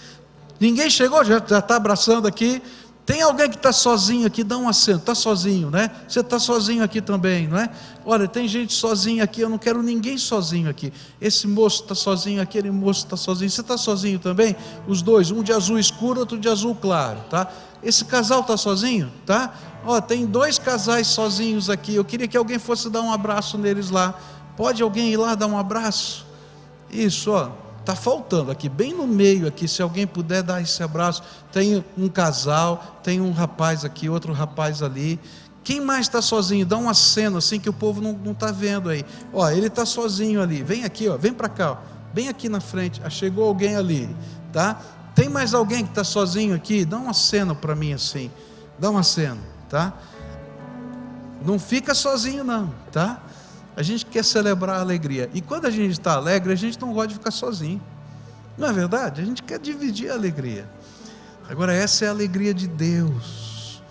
Ninguém chegou, já está abraçando aqui. Tem alguém que está sozinho aqui? Dá um aceno. Está sozinho, né? Você está sozinho aqui também, não é? Olha, tem gente sozinha aqui. Eu não quero ninguém sozinho aqui. Esse moço está sozinho, aquele moço está sozinho. Você está sozinho também? Os dois, um de azul escuro, outro de azul claro, tá? Esse casal está sozinho, tá? Ó, tem 2 casais sozinhos aqui. Eu queria que alguém fosse dar um abraço neles lá. Pode alguém ir lá dar um abraço? Isso, ó. Está faltando aqui, bem no meio aqui, se alguém puder dar esse abraço. Tem um casal, tem um rapaz aqui, outro rapaz ali. Quem mais está sozinho? Dá um aceno assim que o povo não está vendo aí. Ó, ele está sozinho ali. Vem aqui, ó, vem para cá, ó. Bem aqui na frente. Chegou alguém ali, tá? Tem mais alguém que está sozinho aqui? Dá um aceno para mim assim. Dá um aceno, tá? Não fica sozinho não, tá? A gente quer celebrar a alegria. E quando a gente está alegre, a gente não gosta de ficar sozinho. Não é verdade? A gente quer dividir a alegria. Agora, essa é a alegria de Deus,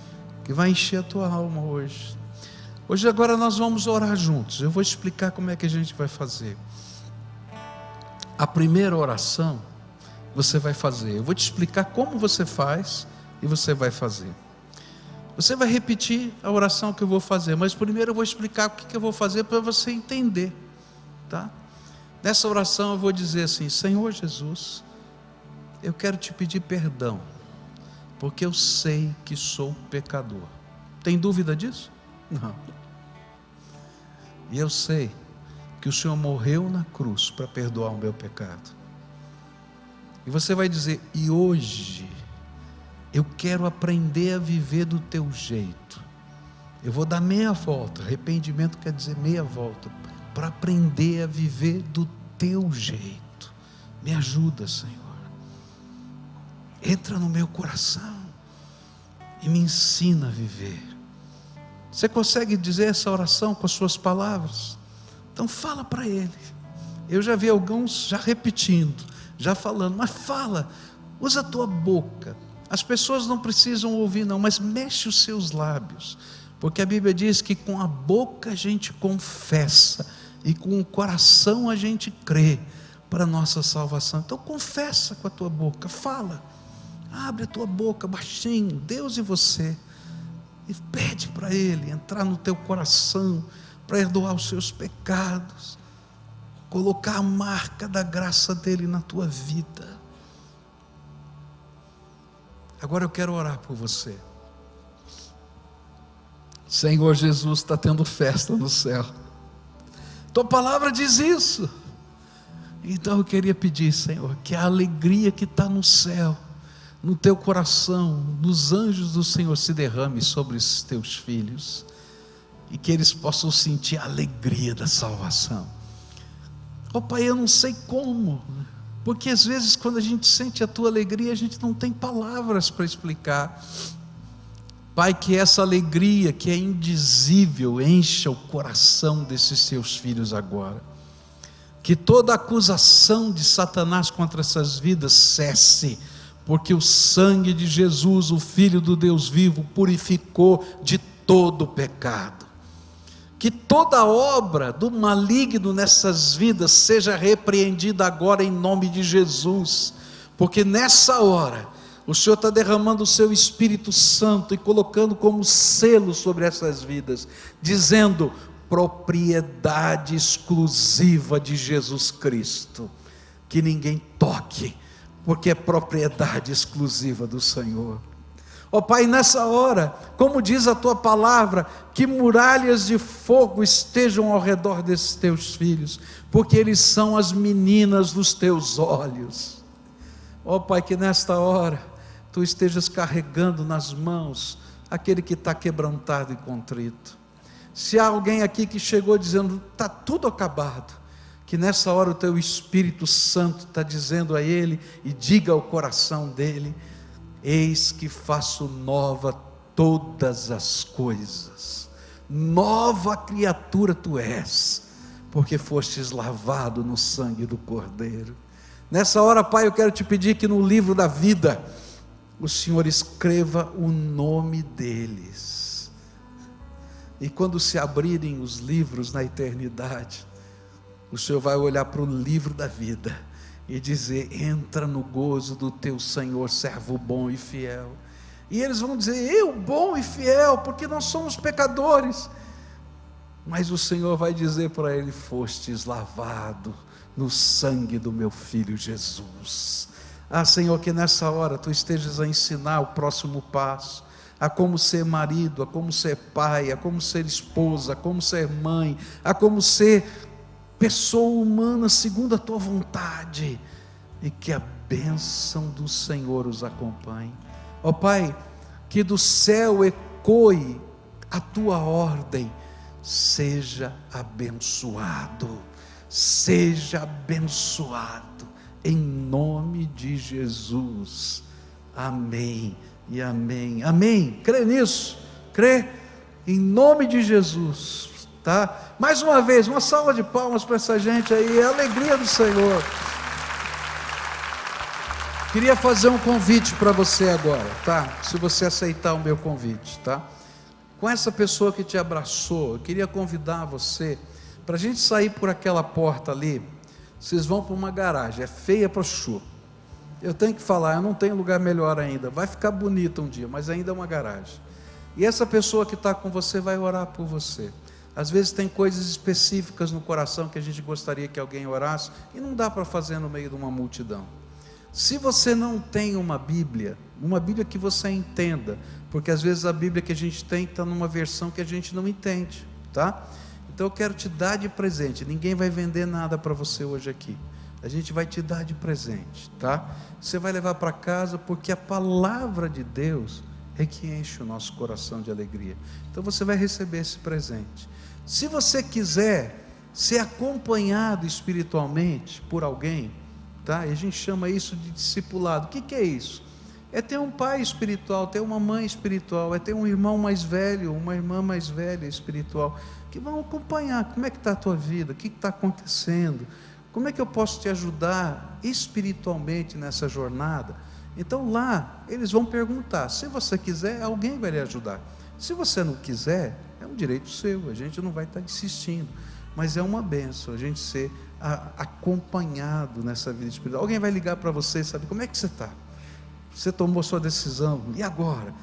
que vai encher a tua alma hoje. Hoje, agora, nós vamos orar juntos. Eu vou explicar como é que a gente vai fazer. A primeira oração, você vai fazer. Eu vou te explicar como você faz e você vai fazer. Você vai repetir a oração que eu vou fazer, mas primeiro eu vou explicar o que eu vou fazer para você entender, tá? Nessa oração eu vou dizer assim: Senhor Jesus, eu quero te pedir perdão, porque eu sei que sou pecador. Tem dúvida disso? Não. E eu sei que o Senhor morreu na cruz para perdoar o meu pecado. E você vai dizer: e hoje eu quero aprender a viver do teu jeito. Eu vou dar meia volta. Arrependimento quer dizer meia volta. Para aprender a viver do teu jeito. Me ajuda, Senhor. Entra no meu coração e me ensina a viver. Você consegue dizer essa oração com as suas palavras? Então fala para Ele. Eu já vi alguns já repetindo, já falando, mas fala, usa a tua boca. As pessoas não precisam ouvir não, mas mexe os seus lábios, porque a Bíblia diz que com a boca a gente confessa e com o coração a gente crê para a nossa salvação. Então confessa com a tua boca, fala, abre a tua boca baixinho, Deus e você, e pede para Ele entrar no teu coração, para perdoar os seus pecados, colocar a marca da graça dEle na tua vida. Agora eu quero orar por você. Senhor Jesus, está tendo festa no céu. Tua palavra diz isso. Então eu queria pedir, Senhor, que a alegria que está no céu, no teu coração, nos anjos do Senhor, se derrame sobre os teus filhos, e que eles possam sentir a alegria da salvação. Ó Pai, eu não sei como, porque às vezes quando a gente sente a tua alegria, a gente não tem palavras para explicar. Pai, que essa alegria que é indizível encha o coração desses teus filhos agora. Que toda acusação de Satanás contra essas vidas cesse, porque o sangue de Jesus, o Filho do Deus vivo, purificou de todo o pecado. Que toda obra do maligno nessas vidas seja repreendida agora em nome de Jesus, porque nessa hora o Senhor está derramando o seu Espírito Santo e colocando como selo sobre essas vidas, dizendo: propriedade exclusiva de Jesus Cristo, que ninguém toque, porque é propriedade exclusiva do Senhor. Ó Pai, nessa hora, como diz a tua palavra, que muralhas de fogo estejam ao redor desses teus filhos, porque eles são as meninas dos teus olhos. Ó Pai, que nesta hora tu estejas carregando nas mãos aquele que está quebrantado e contrito. Se há alguém aqui que chegou dizendo: está tudo acabado, que nessa hora o teu Espírito Santo está dizendo a ele, e diga ao coração dele: eis que faço nova todas as coisas, nova criatura tu és, porque fostes lavado no sangue do Cordeiro. Nessa hora, Pai, eu quero te pedir que no livro da vida o Senhor escreva o nome deles, e quando se abrirem os livros na eternidade, o Senhor vai olhar para o livro da vida e dizer: entra no gozo do teu Senhor, servo bom e fiel. E eles vão dizer: eu, bom e fiel, porque nós somos pecadores. Mas o Senhor vai dizer para ele: fostes lavado no sangue do meu Filho Jesus. Ah, Senhor, que nessa hora Tu estejas a ensinar o próximo passo, a como ser marido, a como ser pai, a como ser esposa, a como ser mãe, a como ser pessoa humana segundo a Tua vontade, e que a bênção do Senhor os acompanhe. Ó Pai, que do céu ecoe a Tua ordem: seja abençoado, seja abençoado, em nome de Jesus. Amém e amém. Amém. Crê nisso? Crê? Em nome de Jesus, tá? Mais uma vez, uma salva de palmas para essa gente aí, é a alegria do Senhor. Queria fazer um convite para você agora, tá? Se você aceitar o meu convite, tá? Com essa pessoa que te abraçou, eu queria convidar você para a gente sair por aquela porta ali. Vocês vão para uma garagem, é feia para chuva. Eu tenho que falar, eu não tenho lugar melhor ainda. Vai ficar bonito um dia, mas ainda é uma garagem. E essa pessoa que está com você vai orar por você. Às vezes tem coisas específicas no coração que a gente gostaria que alguém orasse, e não dá para fazer no meio de uma multidão. Se você não tem uma Bíblia que você entenda, porque às vezes a Bíblia que a gente tem está numa versão que a gente não entende, tá? Então eu quero te dar de presente. Ninguém vai vender nada para você hoje aqui. A gente vai te dar de presente, tá? Você vai levar para casa, porque a palavra de Deus é que enche o nosso coração de alegria. Então você vai receber esse presente. Se você quiser ser acompanhado espiritualmente por alguém, tá? E a gente chama isso de discipulado. O que é isso? É ter um pai espiritual, ter uma mãe espiritual, é ter um irmão mais velho, uma irmã mais velha espiritual, que vão acompanhar. Como é que está a tua vida? O que está acontecendo? Como é que eu posso te ajudar espiritualmente nessa jornada? Então lá, eles vão perguntar. Se você quiser, alguém vai lhe ajudar. Se você não quiser, é um direito seu, a gente não vai estar insistindo. Mas é uma bênção a gente ser acompanhado nessa vida espiritual. Alguém vai ligar para você e saber: como é que você está? Você tomou sua decisão, e agora?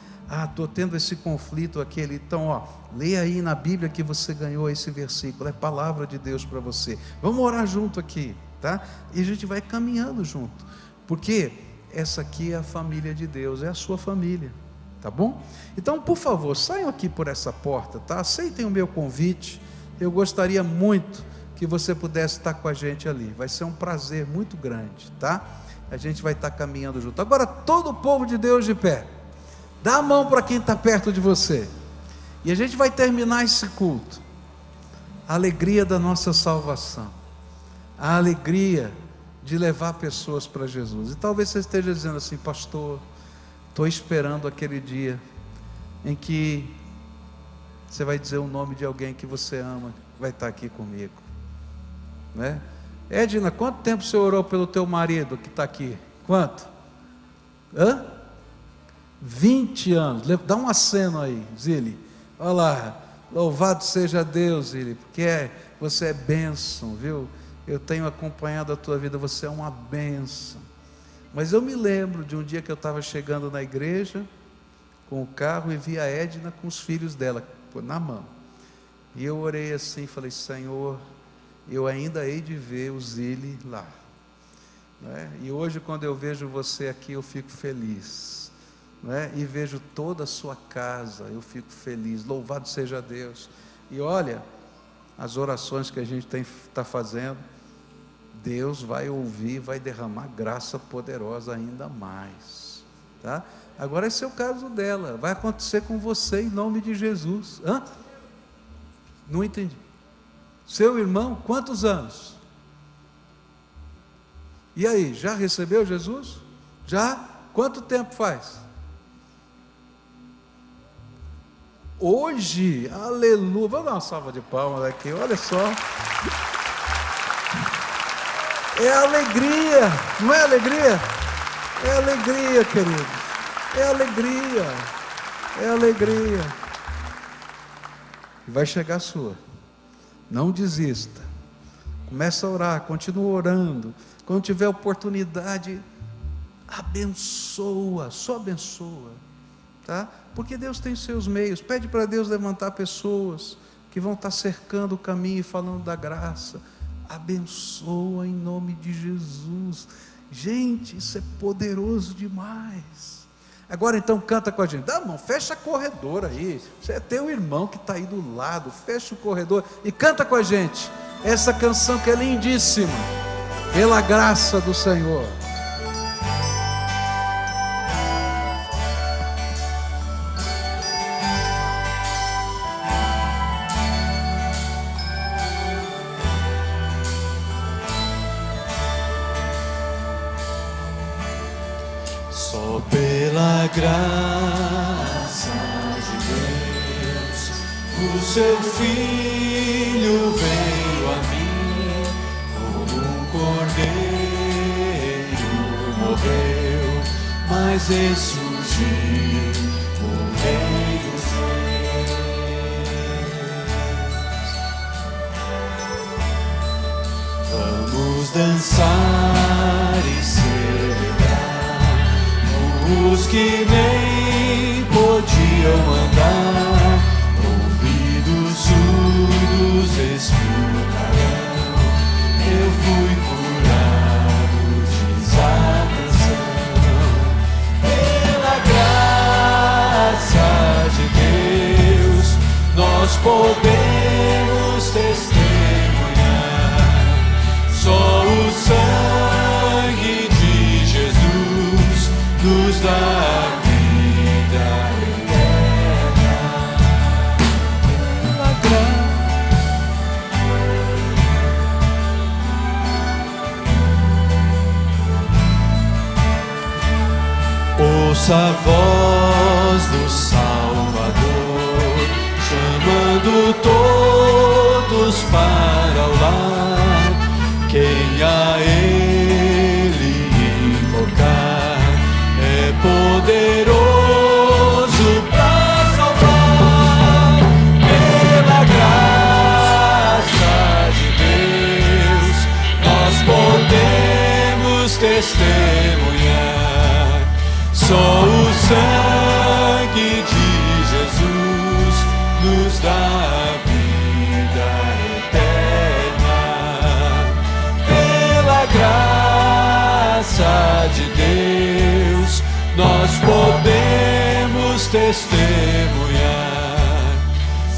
Estou tendo esse conflito aquele. Então, leia aí na Bíblia que você ganhou esse versículo, é palavra de Deus para você. Vamos orar junto aqui, tá? E a gente vai caminhando junto, porque essa aqui é a família de Deus, é a sua família, tá bom? Então, por favor, saiam aqui por essa porta, tá? Aceitem o meu convite. Eu gostaria muito que você pudesse estar com a gente ali, vai ser um prazer muito grande, tá? A gente vai estar caminhando junto. Agora, todo o povo de Deus de pé, dá a mão para quem está perto de você, e a gente vai terminar esse culto. A alegria da nossa salvação, a alegria de levar pessoas para Jesus. E talvez você esteja dizendo assim: pastor, estou esperando aquele dia em que você vai dizer o nome de alguém que você ama, vai estar aqui comigo, né? Edna, quanto tempo você orou pelo teu marido que está aqui? Quanto? 20 anos. Dá um aceno aí, Zili. Olha lá, louvado seja Deus, Zili, porque você é bênção, viu? Eu tenho acompanhado a tua vida, você é uma bênção. Mas eu me lembro de um dia que eu estava chegando na igreja com o carro e vi a Edna com os filhos dela na mão. E eu orei assim, falei: Senhor, eu ainda hei de ver o Zili lá, né? E hoje, quando eu vejo você aqui, eu fico feliz, né? E vejo toda a sua casa, eu fico feliz. Louvado seja Deus. E olha, as orações que a gente está fazendo, Deus vai ouvir, vai derramar graça poderosa ainda mais, tá? Agora esse é o caso dela, vai acontecer com você em nome de Jesus. Não entendi. Seu irmão, quantos anos? E aí, já recebeu Jesus? Já? Quanto tempo faz? Hoje, aleluia. Vamos dar uma salva de palmas aqui, olha só. É alegria, não é alegria? É alegria, querido. É alegria. É alegria. Vai chegar a sua. Não desista, começa a orar, continua orando. Quando tiver oportunidade, abençoa, só abençoa, tá? Porque Deus tem seus meios. Pede para Deus levantar pessoas que vão estar cercando o caminho e falando da graça. Abençoa em nome de Jesus. Gente, isso é poderoso demais. Agora então canta com a gente. Irmão, fecha corredor aí. Você é teu irmão que está aí do lado. Fecha o corredor e canta com a gente essa canção que é lindíssima. Pela graça do Senhor. Só pela graça de Deus, o seu Filho veio a mim, como um cordeiro morreu, mas ressurgiu o Rei dos Reis. Vamos dançar e celebrar os que nem podiam andar, ouvidos surdos escutarão. Eu fui curado, diz a canção. Pela graça de Deus, nós podemos testemunhar. Só o sangue de Jesus nos dá vida eterna. Pela graça. Ouça a voz do Salvador, chamando todos para o lar. Quem a Ele invocar é poderoso para salvar. Pela graça de Deus, nós podemos testemunhar. Só o sangue de Jesus nos dá vida eterna. Pela graça de Deus, nós podemos testemunhar.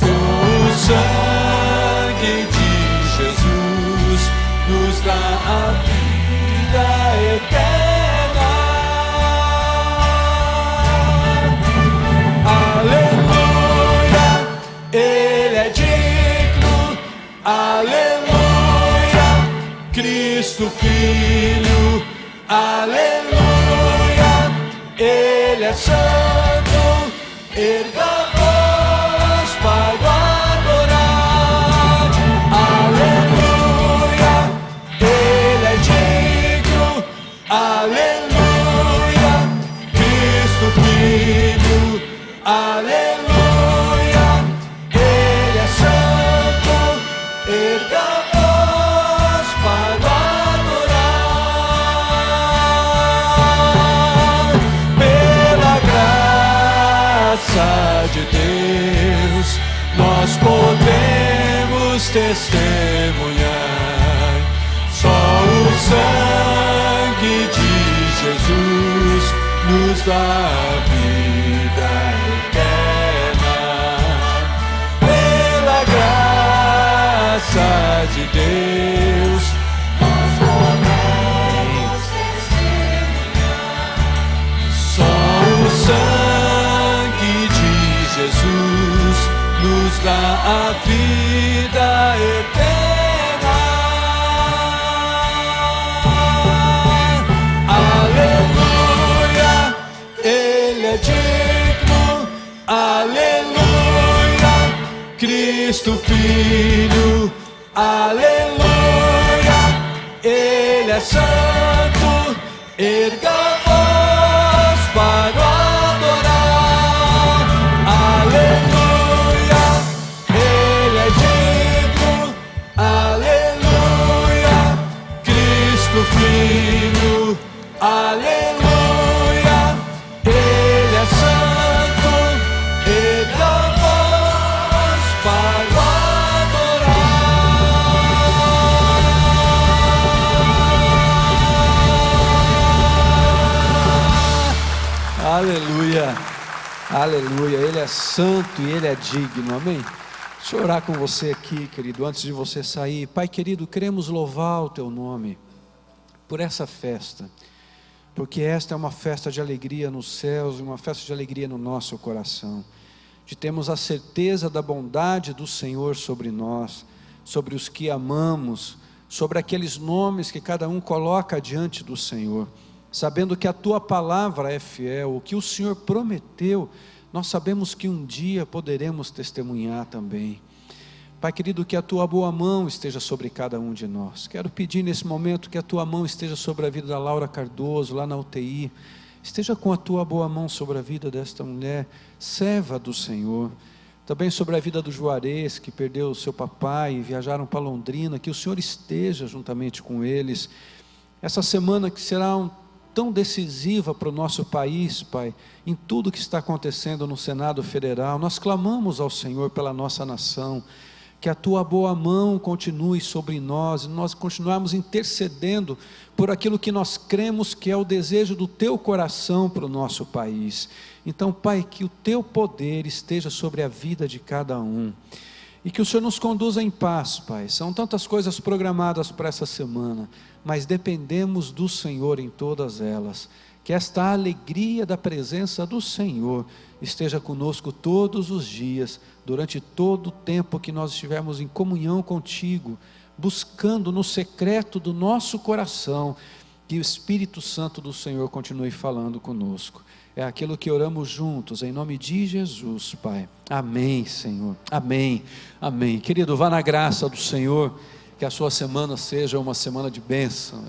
O sangue de Jesus nos dá a vida eterna. Aleluia, Ele é digno. Aleluia, Cristo Filho. Aleluia, Ele é santo. Erga a voz para o adorar. Aleluia, Ele é digno. Aleluia, Cristo Filho. Aleluia, Ele é santo. Erga a voz para adorar. Pela graça de Deus, nós podemos testemunhar. Só o sangue de Jesus nos dá vida eterna. Pela graça de Deus, nós podemos testemunhar. Só o sangue de Jesus nos dá a vida eterna. Aleluia, Ele é digno. Aleluia, Cristo Filho. Aleluia, Ele é santo. Erga a voz para o adorar. Aleluia, Ele é digno. Aleluia, Cristo Filho. Aleluia, Ele é santo. Aleluia, Ele é santo e Ele é digno, amém? Deixa eu orar com você aqui, querido, antes de você sair. Pai querido, queremos louvar o Teu nome por essa festa, porque esta é uma festa de alegria nos céus, uma festa de alegria no nosso coração, de termos a certeza da bondade do Senhor sobre nós, sobre os que amamos, sobre aqueles nomes que cada um coloca diante do Senhor, sabendo que a Tua palavra é fiel, o que o Senhor prometeu, nós sabemos que um dia poderemos testemunhar também. Pai querido, que a Tua boa mão esteja sobre cada um de nós. Quero pedir nesse momento que a Tua mão esteja sobre a vida da Laura Cardoso, lá na UTI. Esteja com a Tua boa mão sobre a vida desta mulher, serva do Senhor. Também sobre a vida do Juarez, que perdeu o seu papai e viajaram para Londrina, que o Senhor esteja juntamente com eles. Essa semana que será tão decisiva para o nosso país, Pai, em tudo que está acontecendo no Senado Federal, nós clamamos ao Senhor pela nossa nação, que a Tua boa mão continue sobre nós, e nós continuarmos intercedendo por aquilo que nós cremos que é o desejo do Teu coração para o nosso país. Então, Pai, que o Teu poder esteja sobre a vida de cada um, e que o Senhor nos conduza em paz, Pai. São tantas coisas programadas para essa semana, mas dependemos do Senhor em todas elas. Que esta alegria da presença do Senhor esteja conosco todos os dias, durante todo o tempo que nós estivermos em comunhão contigo, buscando no secreto do nosso coração, que o Espírito Santo do Senhor continue falando conosco. É aquilo que oramos juntos, em nome de Jesus, Pai. Amém, Senhor. Amém. Amém. Querido, vá na graça do Senhor, que a sua semana seja uma semana de bênção.